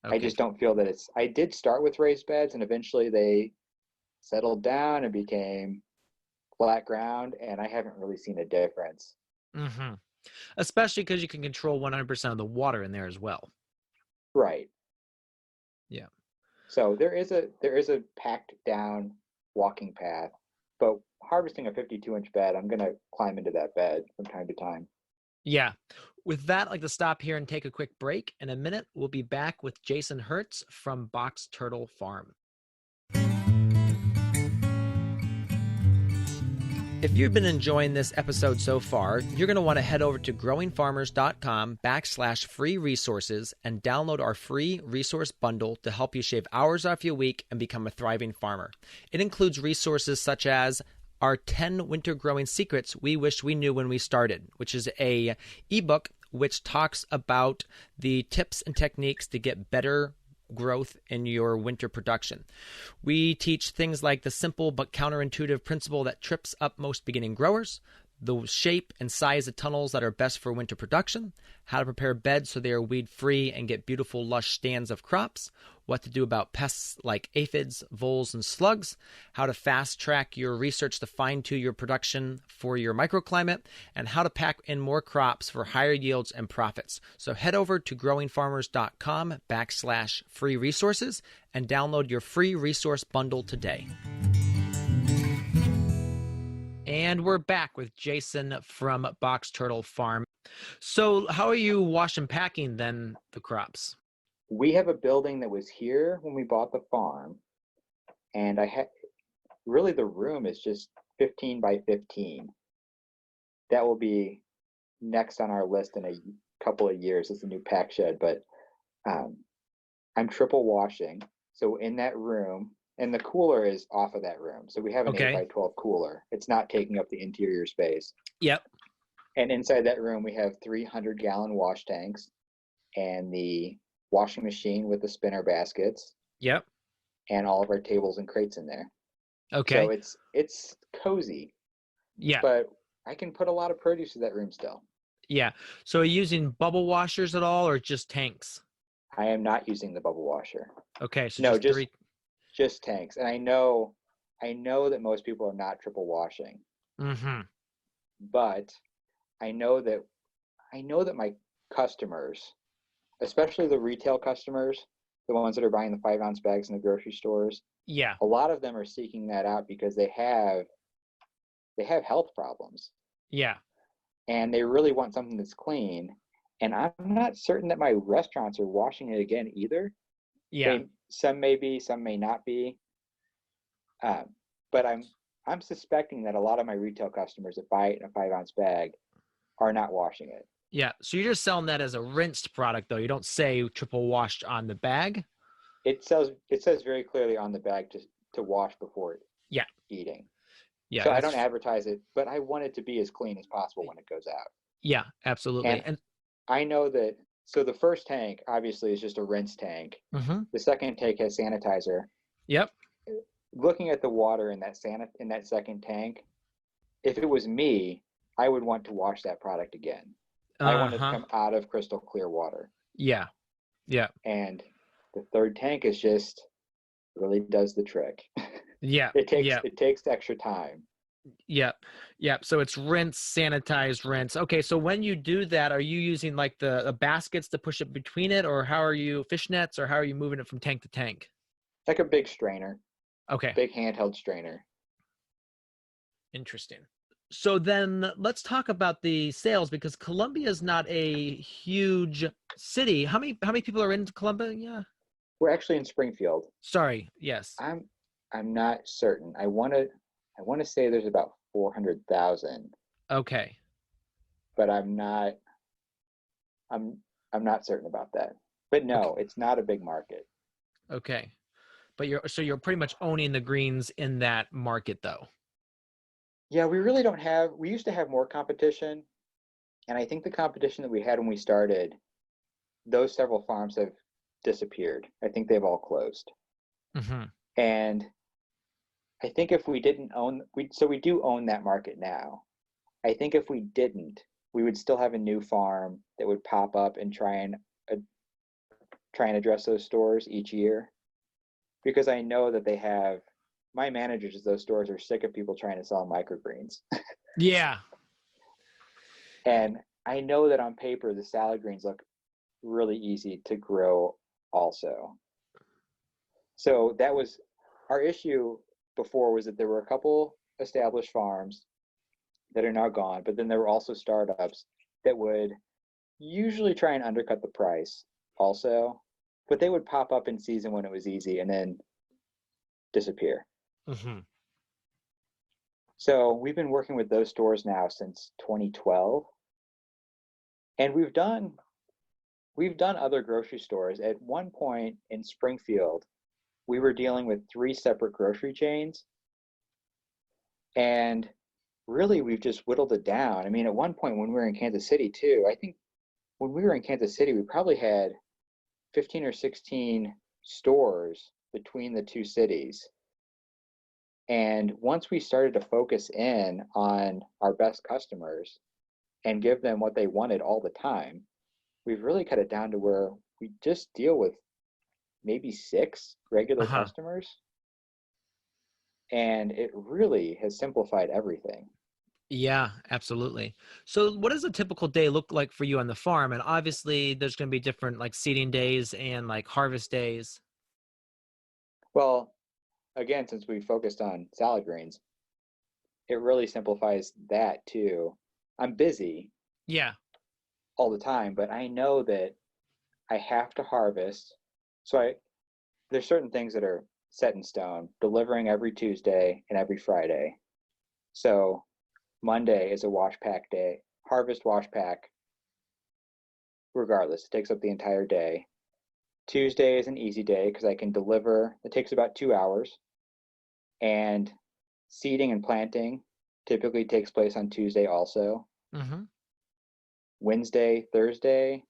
I just don't feel that I did start with raised beds and eventually they settled down and became flat ground, and I haven't really seen a difference. Mm-hmm. Especially because you can control 100% of the water in there as well. Right. Yeah. So there is a packed down walking path, but harvesting a 52-inch bed, I'm going to climb into that bed from time to time. Yeah. With that, I'd like to stop here and take a quick break. In a minute, we'll be back with Jason Hertz from Box Turtle Farm. If you've been enjoying this episode so far, you're going to want to head over to growingfarmers.com/free resources and download our free resource bundle to help you shave hours off your week and become a thriving farmer. It includes resources such as our 10 winter growing secrets we wish we knew when we started, which is a ebook which talks about the tips and techniques to get better growth in your winter production. We teach things like the simple but counterintuitive principle that trips up most beginning growers, the shape and size of tunnels that are best for winter production, how to prepare beds so they are weed-free and get beautiful, lush stands of crops, what to do about pests like aphids, voles, and slugs, how to fast-track your research to fine-tune your production for your microclimate, and how to pack in more crops for higher yields and profits. So head over to growingfarmers.com/free resources and download your free resource bundle today. And we're back with Jason from Box Turtle Farm. So how are you wash and packing then the crops? We have a building that was here when we bought the farm, and really the room is just 15 by 15. That will be next on our list in a couple of years as a new pack shed, but I'm triple washing. So in that room, and the cooler is off of that room. So we have an 8 by 12 cooler. It's not taking up the interior space. Yep. And inside that room, we have 300-gallon wash tanks and the washing machine with the spinner baskets. Yep. And all of our tables and crates in there. Okay. So it's cozy. Yeah. But I can put a lot of produce in that room still. Yeah. So are you using bubble washers at all or just tanks? I am not using the bubble washer. Okay. So no, just three. just tanks. And I know that most people are not triple washing, Mm-hmm. but I know that my customers, especially the retail customers, the ones that are buying the 5-ounce bags in the grocery stores, Yeah. a lot of them are seeking that out because they have health problems Yeah. and they really want something that's clean. And I'm not certain that my restaurants are washing it again either. Yeah. Some may be, some may not be. But I'm suspecting that a lot of my retail customers that buy it in a 5-ounce bag are not washing it. Yeah. So you're just selling that as a rinsed product, though. You don't say triple washed on the bag. It says very clearly on the bag to wash before Yeah. eating. Yeah. So I That's don't advertise it, but I want it to be as clean as possible when it goes out. yeah. Absolutely. And And I know that. So the first tank obviously is just a rinse tank. mm-hmm. The second tank has sanitizer. Yep. Looking at the water in that second tank, if it was me, I would want to wash that product again. I want it to Uh-huh. come out of crystal clear water. Yeah. Yeah. And the third tank is just really does the trick. Yeah. It Yeah. takes extra time. Yep. Yep. So it's rinse, sanitize, rinse. Okay. So when you do that, are you using like the baskets to push it between it, or how are you fishnets, or how are you moving it from tank to tank? Like a big strainer, Okay. big handheld strainer. Interesting. So then let's talk about the sales because Columbia is not a huge city. How many people are in Columbia? Yeah. We're actually in Springfield. Sorry. Yes. I'm not certain. I want to say there's about 400,000, Okay. but I'm I'm not certain about that. But Okay. no, it's not a big market. Okay. But you're pretty much owning the greens in that market though. Yeah, we really don't have. We used to have more competition, and I think the competition that we had when we started, those several farms have disappeared. I think they've all closed. Mm-hmm. And I think if we didn't own, we do own that market now. I think if we didn't, we would still have a new farm that would pop up and try and address those stores each year, because I know that they have. My managers at those stores are sick of people trying to sell microgreens. Yeah. And I know that on paper the salad greens look really easy to grow also. So that was our issue before, was that there were a couple established farms that are now gone, but then there were also startups that would usually try and undercut the price also, but they would pop up in season when it was easy and then disappear. Mm-hmm. So we've been working with those stores now since 2012, and we've done other grocery stores. At one point in Springfield, we were dealing with 3 separate grocery chains, and really we've just whittled it down. I mean, at one point when we were in Kansas City too, I think when we were in Kansas City, we probably had 15 or 16 stores between the 2 cities. And once we started to focus in on our best customers and give them what they wanted all the time, we've really cut it down to where we just deal with maybe 6 regular Uh-huh. customers. And it really has simplified everything. Yeah, absolutely. So what does a typical day look like for you on the farm? And obviously there's going to be different like seeding days and like harvest days. Well, again, since we focused on salad greens, it really simplifies that too. I'm busy Yeah. all the time, but I know that I have to harvest. So there's certain things that are set in stone, delivering every Tuesday and every Friday. So Monday is a wash pack day, harvest wash pack, regardless. It takes up the entire day. Tuesday is an easy day because I can deliver. It takes about 2 hours. And seeding and planting typically takes place on Tuesday also. Mm-hmm. Wednesday, Thursday,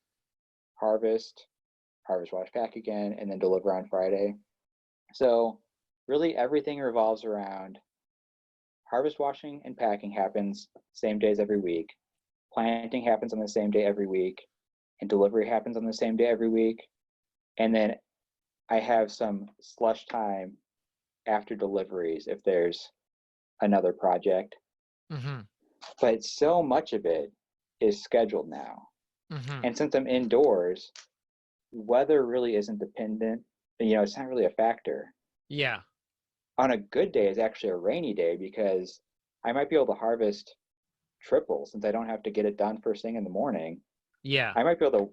harvest wash pack again, and then deliver on Friday. So really everything revolves around harvest washing and packing happens same days every week. Planting happens on the same day every week, and delivery happens on the same day every week. And then I have some slush time after deliveries if there's another project. Mm-hmm. But so much of it is scheduled now. Mm-hmm. And since I'm indoors, weather really isn't dependent. It's not really a factor. Yeah. On a good day is actually a rainy day because I might be able to harvest triple since I don't have to get it done first thing in the morning. Yeah. I might be able to,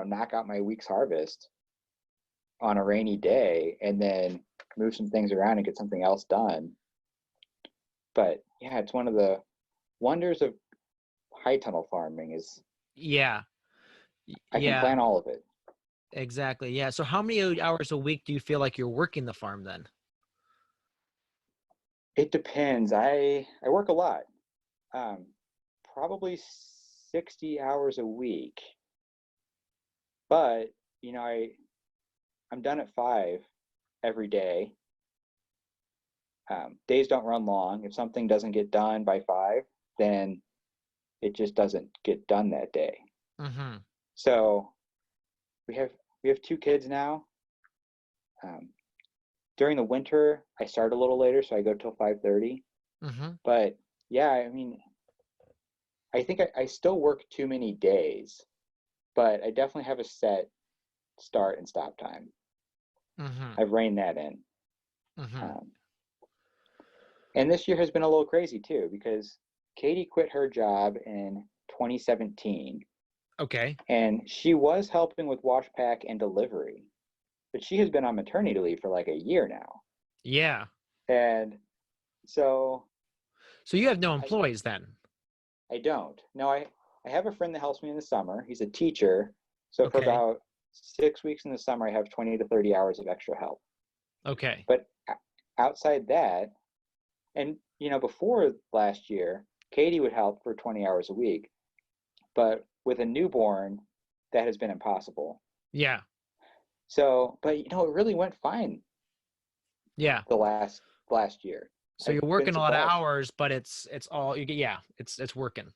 knock out my week's harvest on a rainy day and then move some things around and get something else done. But yeah, it's one of the wonders of high tunnel farming is Yeah. I can Yeah. plan all of it. Exactly. Yeah. So how many hours a week do you feel like you're working the farm then? It depends. I work a lot. Um, Probably 60 hours a week. But, I'm done at 5 every day. Days don't run long. If something doesn't get done by 5, then it just doesn't get done that day. Mm-hmm. So we have 2 kids now. Um, During the winter, I start a little later, so I go till 5:30. Mm-hmm. But yeah, I mean, I think I still work too many days, but I definitely have a set start and stop time. Mm-hmm. I've reined that in. Mm-hmm. Um, and this year has been a little crazy too because Katie quit her job in 2017 Okay. and she was helping with wash pack and delivery, but she has been on maternity leave for like a year now. Yeah. And so So you have no I, employees then? I don't. No, I have a friend that helps me in the summer. He's a teacher. So for Okay. about 6 weeks in the summer, I have 20 to 30 hours of extra help. Okay. But outside that, and before last year, Katie would help for 20 hours a week. But with a newborn, that has been impossible. Yeah. So, but it really went fine Yeah. the last year. So I've you're been working a lot of surprised. hours, but it's all you get. Yeah. It's working.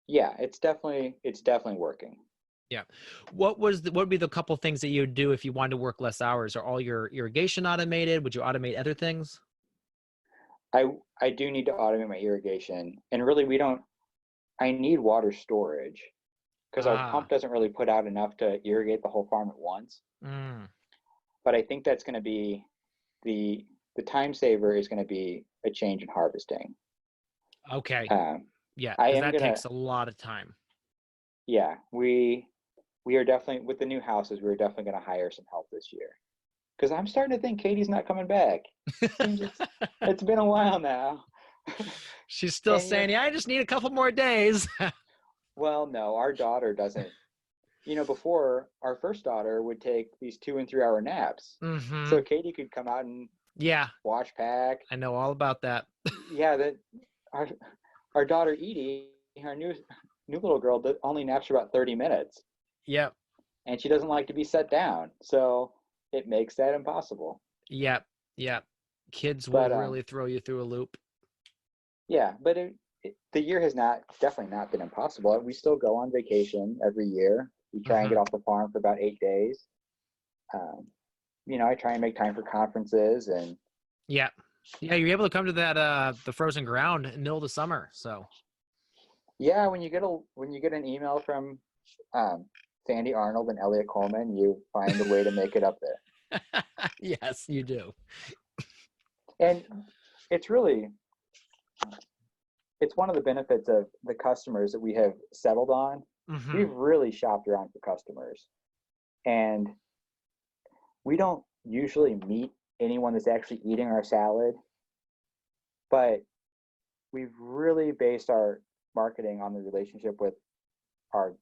Yeah, it's definitely working. Yeah. What would be the couple things that you would do if you wanted to work less hours? Are all your irrigation automated? Would you automate other things? I do need to automate my irrigation, and really we don't. I need water storage because our Ah. pump doesn't really put out enough to irrigate the whole farm at once. Mm, But I think that's going to be the the time saver is going to be a change in harvesting. okay. Um, Yeah, I because am that gonna, takes a lot of time. yeah, we are definitely with the new houses. We're definitely going to hire some help this year because I'm starting to think Katie's not coming back. Seems it's been a while now, She's still and saying, "Yeah, I just need a couple more days." well, no, our daughter doesn't. Before our first daughter would take these 2 and 3 hour naps, Mm-hmm. so Katie could come out and Yeah, wash pack. I know all about that. Yeah, that our our daughter Edie, our new little girl, only naps for about 30 minutes, Yep. and she doesn't like to be set down, so it makes that impossible. Yep. Yep. Kids will But really throw you through a loop. yeah, but the year has definitely not been impossible. We still go on vacation every year. We try and Mm-hmm. get off the farm for about 8 days. Um, I try and make time for conferences and Yeah. Yeah, you're able to come to that the frozen ground in the middle of the summer. So yeah, when you get an email from um, Sandy Arnold and Elliot Coleman, you find a way to make it up there. yes, you do. And it's really it's one of the benefits of the customers that we have settled on. Mm-hmm. We've really shopped around for customers, and we don't usually meet anyone that's actually eating our salad, but we've really based our marketing on the relationship with our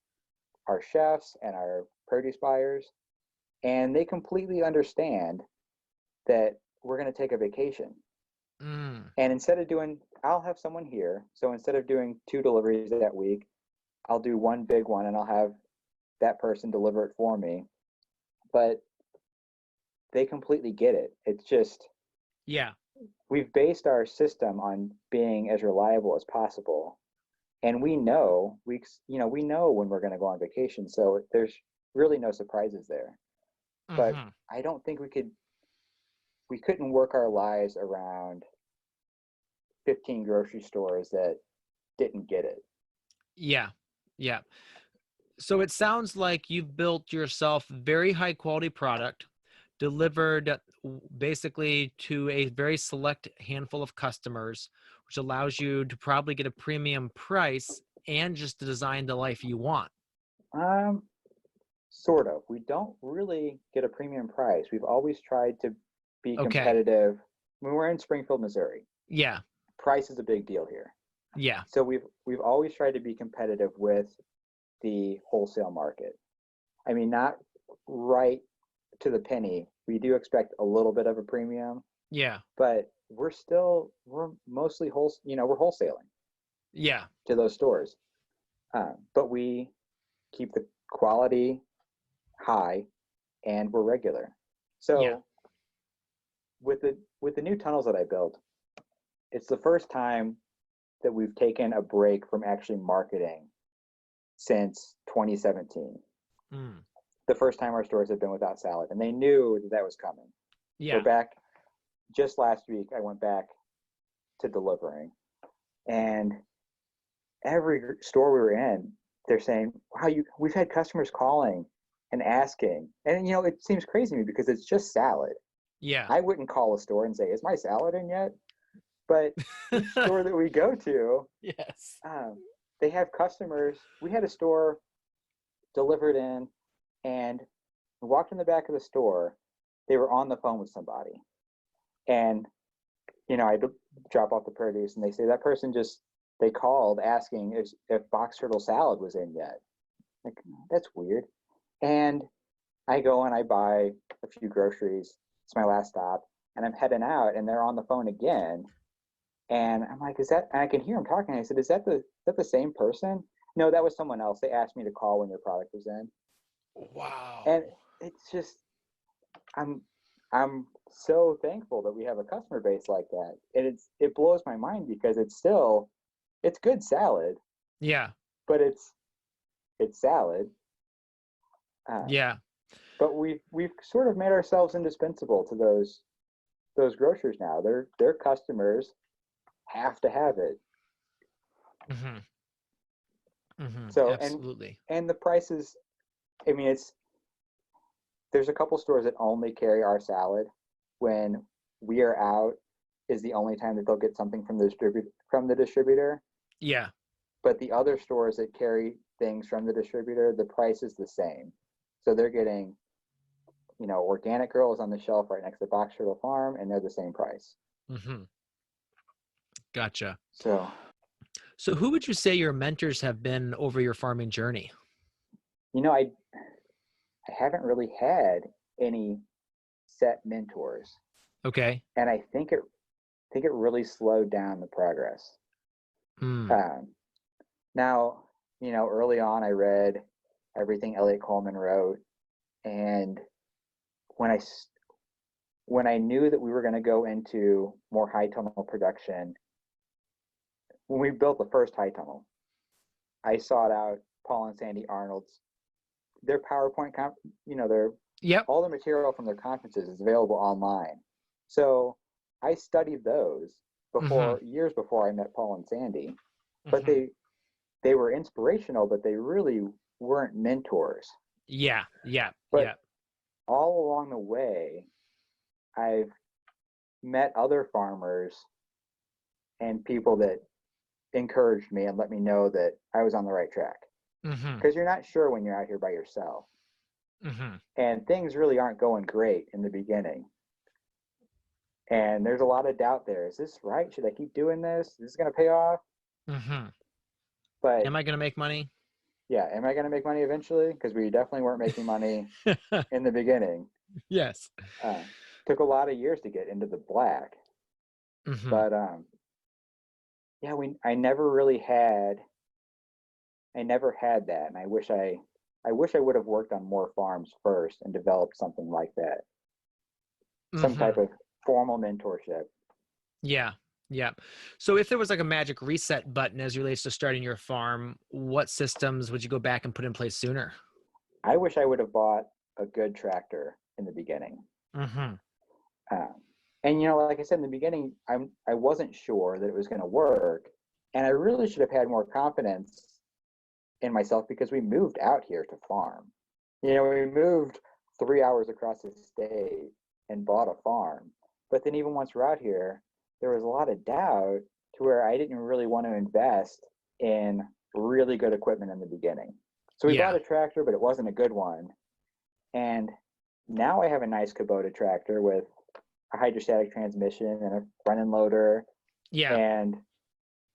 our chefs and our produce buyers, and they completely understand that we're going to take a vacation. Mm. And I'll have someone here. So instead of doing 2 deliveries that week, I'll do one big one and I'll have that person deliver it for me. But they completely get it. It's just, Yeah. we've based our system on being as reliable as possible. And we know when we're going to go on vacation. So there's really no surprises there. But Mm-hmm. I don't think we couldn't work our lives around 15 grocery stores that didn't get it. Yeah. Yeah. So it sounds like you've built yourself very high quality product delivered basically to a very select handful of customers, which allows you to probably get a premium price and just to design the life you want. Um, Sort of. We don't really get a premium price. We've always tried to be Okay. competitive. When we're in Springfield, Missouri, Yeah. price is a big deal here. Yeah. So we've always tried to be competitive with the wholesale market. I mean, not right to the penny. We do expect a little bit of a premium, Yeah. but we're mostly we're wholesaling Yeah. to those stores. But we keep the quality high and we're regular. Yeah. So with the new tunnels that I built, it's the first time that we've taken a break from actually marketing since 2017. Mm. The first time our stores have been without salad, and they knew that was coming. We're Yeah. back. Just last week, I went back to delivering, and every store we were in, they're saying, "Wow, we've had customers calling and asking," and it seems crazy to me because it's just salad. Yeah. I wouldn't call a store and say, "Is my salad in yet?" But each store that we go to, Yes. they have customers. We had a store delivered in, and we walked in the back of the store. They were on the phone with somebody, and I drop off the produce, and they say that person they called asking if box turtle salad was in yet. Like, that's weird. And I go and I buy a few groceries. It's my last stop, and I'm heading out, and they're on the phone again. And I'm like, is that? And I can hear them talking. I said, is that the same person? No, that was someone else. They asked me to call when their product was in. And Wow. it's just, I'm so thankful that we have a customer base like that. And it blows my mind because it's good salad, Yeah. but it's salad. Um, Yeah. but we've sort of made ourselves indispensable to those grocers now. Their customers have to have it. Mm-hmm. Mm-hmm. So Absolutely. and the prices, I mean, there's a couple stores that only carry our salad. When we are out is the only time that they'll get something from the distributor. Yeah. But the other stores that carry things from the distributor, the price is the same. So they're getting, Organic Girl is on the shelf right next to Box Turtle Farm, and they're the same price. Mm-hmm. Gotcha. So, So who would you say your mentors have been over your farming journey? I haven't really had any set mentors, Okay. and I think it really slowed down the progress. Mm. Um, Now, early on, I read everything Elliot Coleman wrote, and when I when I knew that we were going to go into more high tunnel production, when we built the first high tunnel, I sought out Paul and Sandy Arnold's their PowerPoint, their Yep. all the material from their conferences is available online. So I studied those Mm-hmm. years before I met Paul and Sandy, but Mm-hmm. they were inspirational, but they really weren't mentors. Yeah. Yeah. But Yeah. all along the way, I've met other farmers and people that encouraged me and let me know that I was on the right track. Mm-hmm. Because you're not sure when you're out here by yourself. Mm-hmm. And things really aren't going great in the beginning. And there's a lot of doubt there. Is this right? Should I keep doing this? Is this going to pay off? Mm-hmm. But Am I going to make money? yeah, am I going to make money eventually? Because we definitely weren't making money in the beginning. Yes. Took a lot of years to get into the black. Mm-hmm. But yeah, I never had that, and I wish I would have worked on more farms first and developed something like that, some Mm-hmm. type of formal mentorship. Yeah. Yeah. So if there was like a magic reset button as relates to starting your farm, what systems would you go back and put in place sooner? I wish I would have bought a good tractor in the beginning. Mm-hmm. Uh, And like I said in the beginning, I wasn't sure that it was going to work, and I really should have had more confidence in myself because we moved out here to farm. We moved 3 hours across the state and bought a farm. But then even once we're out here, there was a lot of doubt to where I didn't really want to invest in really good equipment in the beginning. So we bought a tractor, but it wasn't a good one. And now I have a nice Kubota tractor with a hydrostatic transmission and a front end loader. Yeah. And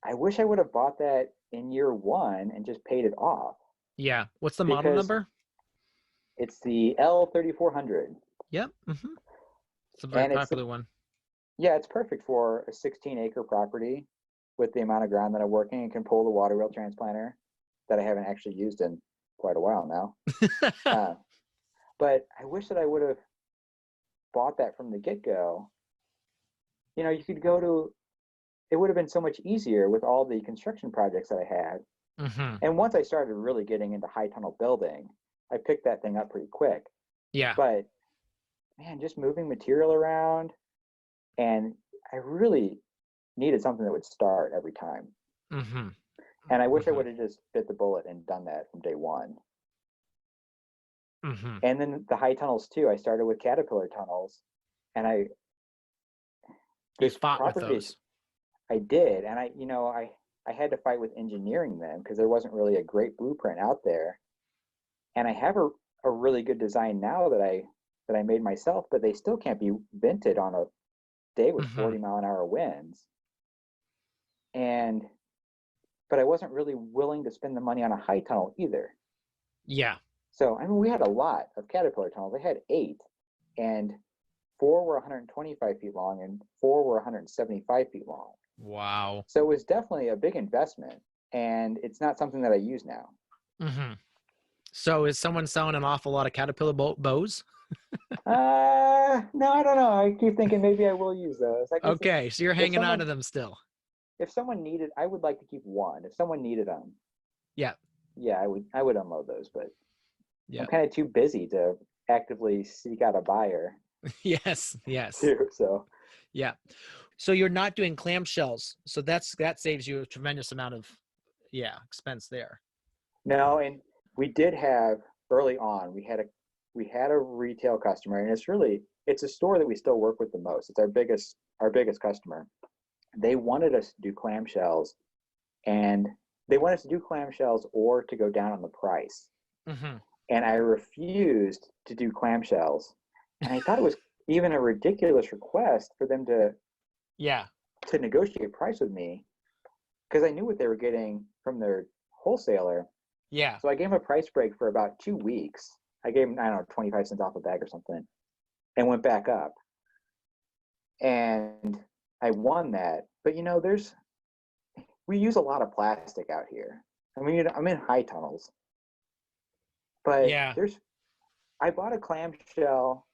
I wish I would have bought that in year one and just paid it off. Yeah. What's the model number? It's the L3400. Yep. Mm-hmm. It's a very popular one. Yeah, it's perfect for a 16-acre property with the amount of ground that I'm working. It can pull the water wheel transplanter that I haven't actually used in quite a while now. But I wish that I would have bought that from the get-go. You could go to, it would have been so much easier with all the construction projects that I had. Mm-hmm. And once I started really getting into high tunnel building, I picked that thing up pretty quick. Yeah. But man, just moving material around, and I really needed something that would start every time. Mm-hmm. And I wish I would have just bit the bullet and done that from day one. Mm-hmm. And then the high tunnels too. I started with Caterpillar tunnels, and You fought with those. I did, and I had to fight with engineering them because there wasn't really a great blueprint out there. And I have a really good design now that I made myself, but they still can't be vented on a day with 40-mile-an-hour winds. But I wasn't really willing to spend the money on a high tunnel either. Yeah. So we had a lot of Caterpillar tunnels. I had 8, and 4 were 125 feet long and 4 were 175 feet long. Wow. So it was definitely a big investment, and it's not something that I use now. Mm-hmm. So is someone selling an awful lot of Caterpillar bows? No, I don't know. I keep thinking maybe I will use those. Okay, so you're hanging on to them still. If someone needed, I would like to keep one. If someone needed them, yeah, I would unload those. But yeah, I'm kind of too busy to actively seek out a buyer. yes. Too, so yeah. So you're not doing clamshells, so that saves you a tremendous amount of expense there. No, and we did have early on. We had a retail customer, and it's a store that we still work with the most. It's our biggest customer. They wanted us to do clamshells, and they wanted us to do clamshells or to go down on the price. Mm-hmm. And I refused to do clamshells, and I thought it was even a ridiculous request for them to negotiate price with me, because I knew what they were getting from their wholesaler. Yeah. So I gave them a price break for about 2 weeks. I gave them, I don't know, 25 cents off a bag or something, and went back up. And I won that. But we use a lot of plastic out here. I mean, I'm in high tunnels. But I bought a clamshell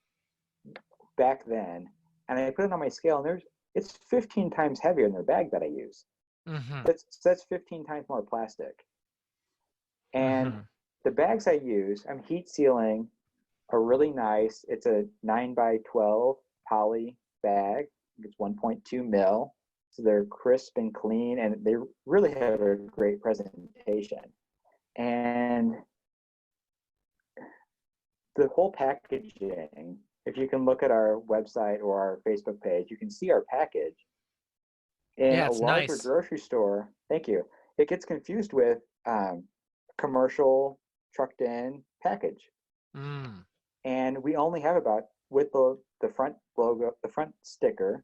back then, and I put it on my scale, and it's 15 times heavier than the bag that I use. Mm-hmm. That's 15 times more plastic. And the bags I use, I'm heat sealing a really nice, it's a 9x12 poly bag. It's 1.2 mil. So they're crisp and clean, and they really have a great presentation. And the whole packaging, if you can look at our website or our Facebook page, you can see our package. In a larger grocery store, thank you, it gets confused with commercial trucked in package. And we only have with the front logo, the front sticker,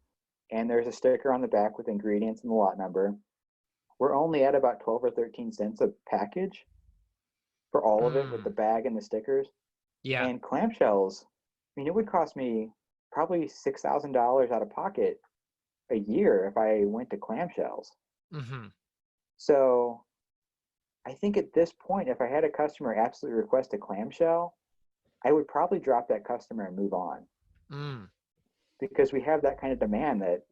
and there's a sticker on the back with ingredients and the lot number. We're only at about 12 or 13 cents a package for all of it, with the bag and the stickers. Yeah. And clamshells, I mean, it would cost me probably $6,000 out of pocket a year if I went to clamshells. Mm-hmm. So I think at this point, if I had a customer absolutely request a clamshell, I would probably drop that customer and move on. Because we have that kind of demand that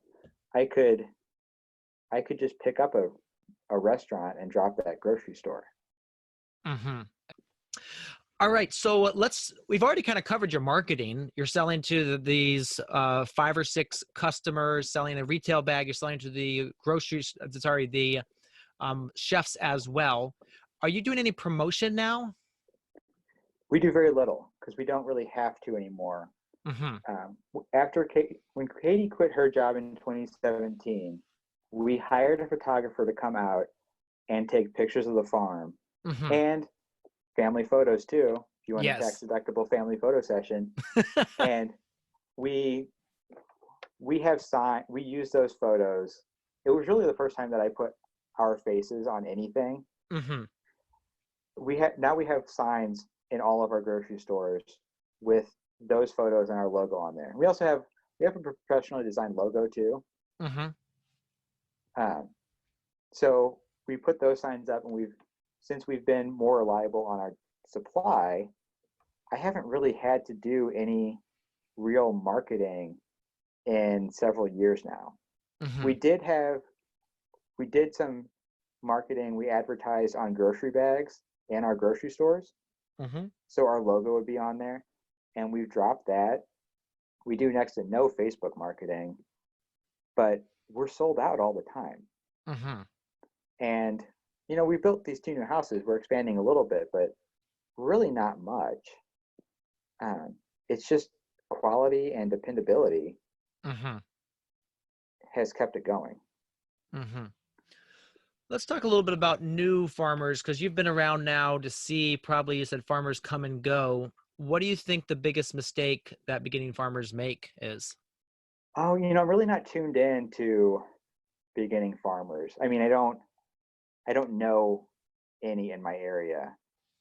I could just pick up a restaurant and drop that grocery store. Mm-hmm. All right, so we've already kind of covered your marketing. You're selling to these 5 or 6 customers, selling a retail bag. You're selling to the the chefs as well. Are you doing any promotion now? We do very little because we don't really have to anymore. Mm-hmm. When Katie quit her job in 2017, we hired a photographer to come out and take pictures of the farm Mm-hmm. and family photos too. If you want a Yes. tax deductible family photo session, and we use those photos. It was really the first time that I put our faces on anything. Mm-hmm. We have signs in all of our grocery stores with those photos and our logo on there. We have a professionally designed logo too. Mm-hmm. So we put those signs up, and since we've been more reliable on our supply, I haven't really had to do any real marketing in several years now. Mm-hmm. We did some marketing. We advertised on grocery bags in our grocery stores. Mm-hmm. So our logo would be on there, and we've dropped that. We do next to no Facebook marketing, but we're sold out all the time. Mm-hmm. And we built these 2 new houses. We're expanding a little bit, but really not much. It's just quality and dependability Mm-hmm. has kept it going. Mm-hmm. Let's talk a little bit about new farmers, because you've been around now to see, probably you said farmers come and go. What do you think the biggest mistake that beginning farmers make is? Oh, I'm really not tuned in to beginning farmers. I mean, I don't know any in my area,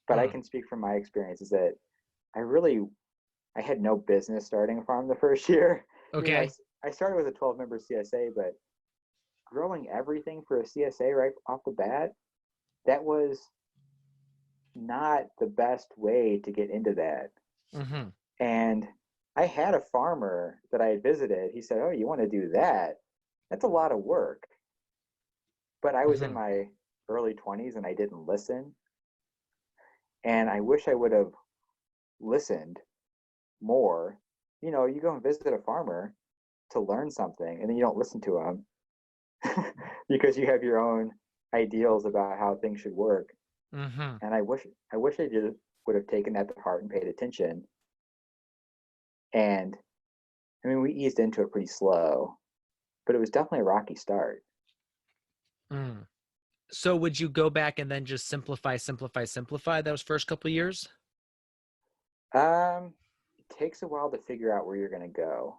but I can speak from my experiences that I had no business starting a farm the first year. Okay. I started with a 12-member CSA, but growing everything for a CSA right off the bat, that was not the best way to get into that. Mm-hmm. And I had a farmer that I had visited. He said, "Oh, you want to do that? That's a lot of work." But I was in Mm-hmm. my early 20s and I didn't listen. And I wish I would have listened more. You go and visit a farmer to learn something, and then you don't listen to them because you have your own ideals about how things should work. Mm-hmm. And I just would have taken that to heart and paid attention. And I mean, we eased into it pretty slow, but it was definitely a rocky start. Mm. So would you go back and then just simplify those first couple of years? It takes a while to figure out where you're going to go,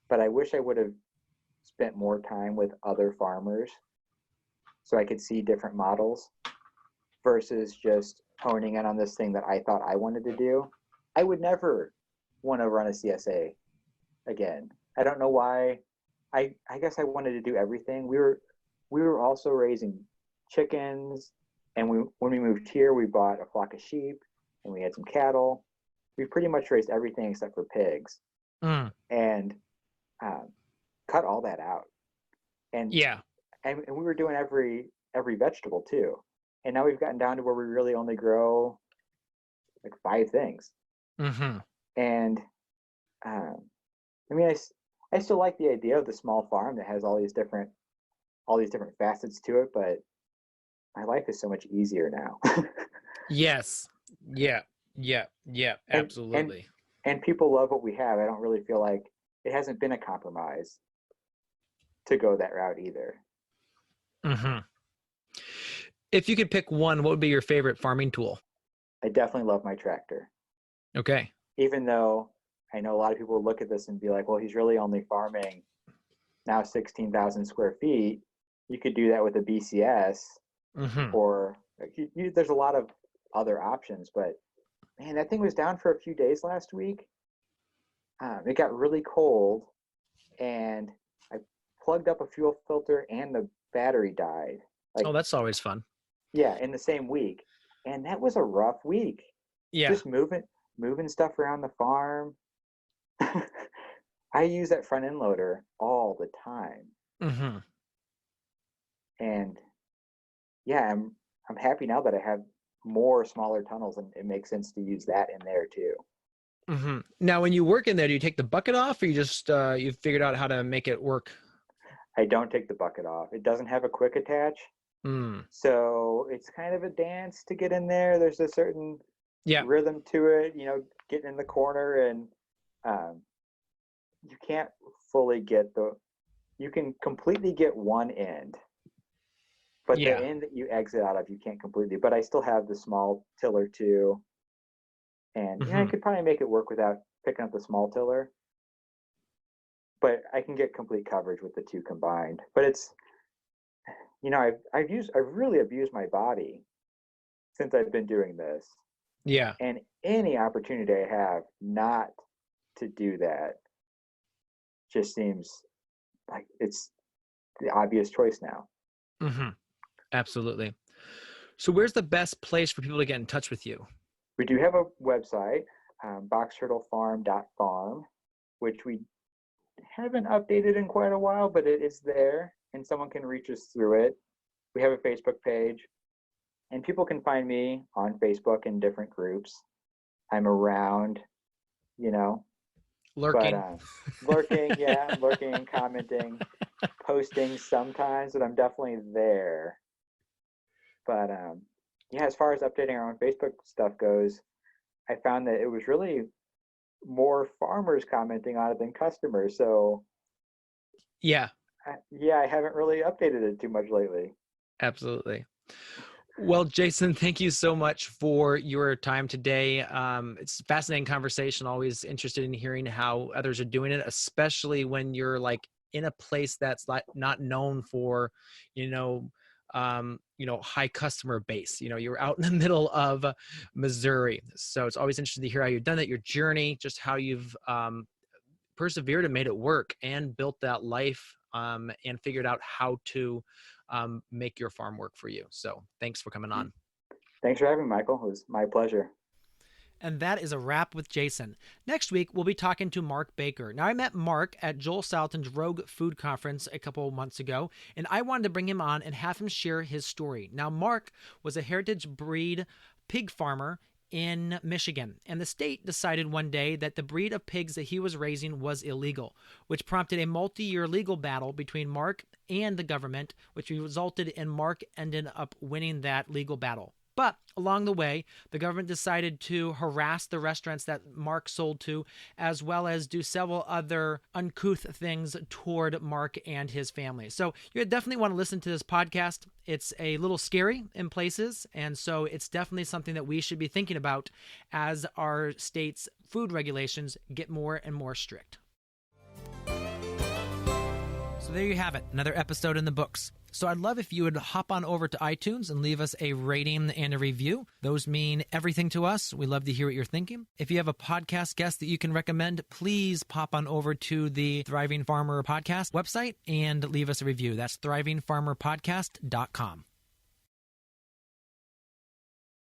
but I wish I would have spent more time with other farmers so I could see different models versus just honing in on this thing that I thought I wanted to do. I would never want to run a CSA again. I don't know why. I guess I wanted to do everything. We were also raising chickens, and when we moved here, we bought a flock of sheep, and we had some cattle. We pretty much raised everything except for pigs, Mm. and cut all that out. And Yeah. and we were doing every vegetable too. And now we've gotten down to where we really only grow like 5 things. Mm-hmm. And um, I mean, I still like the idea of the small farm that has all these different facets to it, but my life is so much easier now. Yes. Yeah. Yeah. Yeah. and and Absolutely. and people love what we have. I don't really feel like it hasn't been a compromise to go that route either. Mm-hmm. If you could pick one, what would be your favorite farming tool? I definitely love my tractor. Okay. Even though I know a lot of people will look at this and be like, well, he's really only farming now 16,000 square feet. You could do that with a BCS, Mm-hmm. or there's a lot of other options. But man, that thing was down for a few days last week. It got really cold, and I plugged up a fuel filter, and the battery died. Like, Oh, that's always fun. yeah, in the same week. And that was a rough week. Yeah. Just moving stuff around the farm. I use that front end loader all the time. Mm-hmm. And yeah, I'm happy now that I have more smaller tunnels, and it makes sense to use that in there too. Mm-hmm. Now, when you work in there, do you take the bucket off, or you just you've figured out how to make it work? I don't take the bucket off. It doesn't have a quick attach. Mm. So it's kind of a dance to get in there. There's a certain Yeah. rhythm to it, getting in the corner, and you can't fully you can completely get one end, but Yeah. the end that you exit out of, you can't completely. But I still have the small tiller too. And I could probably make it work without picking up the small tiller. But I can get complete coverage with the two combined. But it's, I've really abused my body since I've been doing this. Yeah. And any opportunity I have not to do that just seems like it's the obvious choice now. Mm-hmm. Absolutely. So where's the best place for people to get in touch with you? We do have a website, boxturtlefarm.farm, which we haven't updated in quite a while, but it is there, and someone can reach us through it. We have a Facebook page, and people can find me on Facebook in different groups. I'm around, Lurking. But, lurking, yeah, lurking and commenting, posting sometimes, but I'm definitely there. But as far as updating our own Facebook stuff goes, I found that it was really more farmers commenting on it than customers. So yeah, I haven't really updated it too much lately. Absolutely. Well, Jason, thank you so much for your time today. It's a fascinating conversation. Always interested in hearing how others are doing it, especially when you're like in a place that's not known for, high customer base. You're out in the middle of Missouri. So it's always interesting to hear how you've done it, your journey, just how you've persevered and made it work and built that life and figured out how to make your farm work for you. So thanks for coming on. Thanks for having me, Michael. It was my pleasure. And that is a wrap with Jason. Next week, we'll be talking to Mark Baker. Now, I met Mark at Joel Salatin's Rogue Food Conference a couple of months ago, and I wanted to bring him on and have him share his story. Now, Mark was a heritage breed pig farmer in Michigan, and the state decided one day that the breed of pigs that he was raising was illegal, which prompted a multi-year legal battle between Mark and the government, which resulted in Mark ended up winning that legal battle. But along the way, the government decided to harass the restaurants that Mark sold to, as well as do several other uncouth things toward Mark and his family. So you definitely want to listen to this podcast. It's a little scary in places, and so it's definitely something that we should be thinking about as our state's food regulations get more and more strict. So there you have it, another episode in the books. So I'd love if you would hop on over to iTunes and leave us a rating and a review. Those mean everything to us. We love to hear what you're thinking. If you have a podcast guest that you can recommend, please pop on over to the Thriving Farmer Podcast website and leave us a review. That's thrivingfarmerpodcast.com.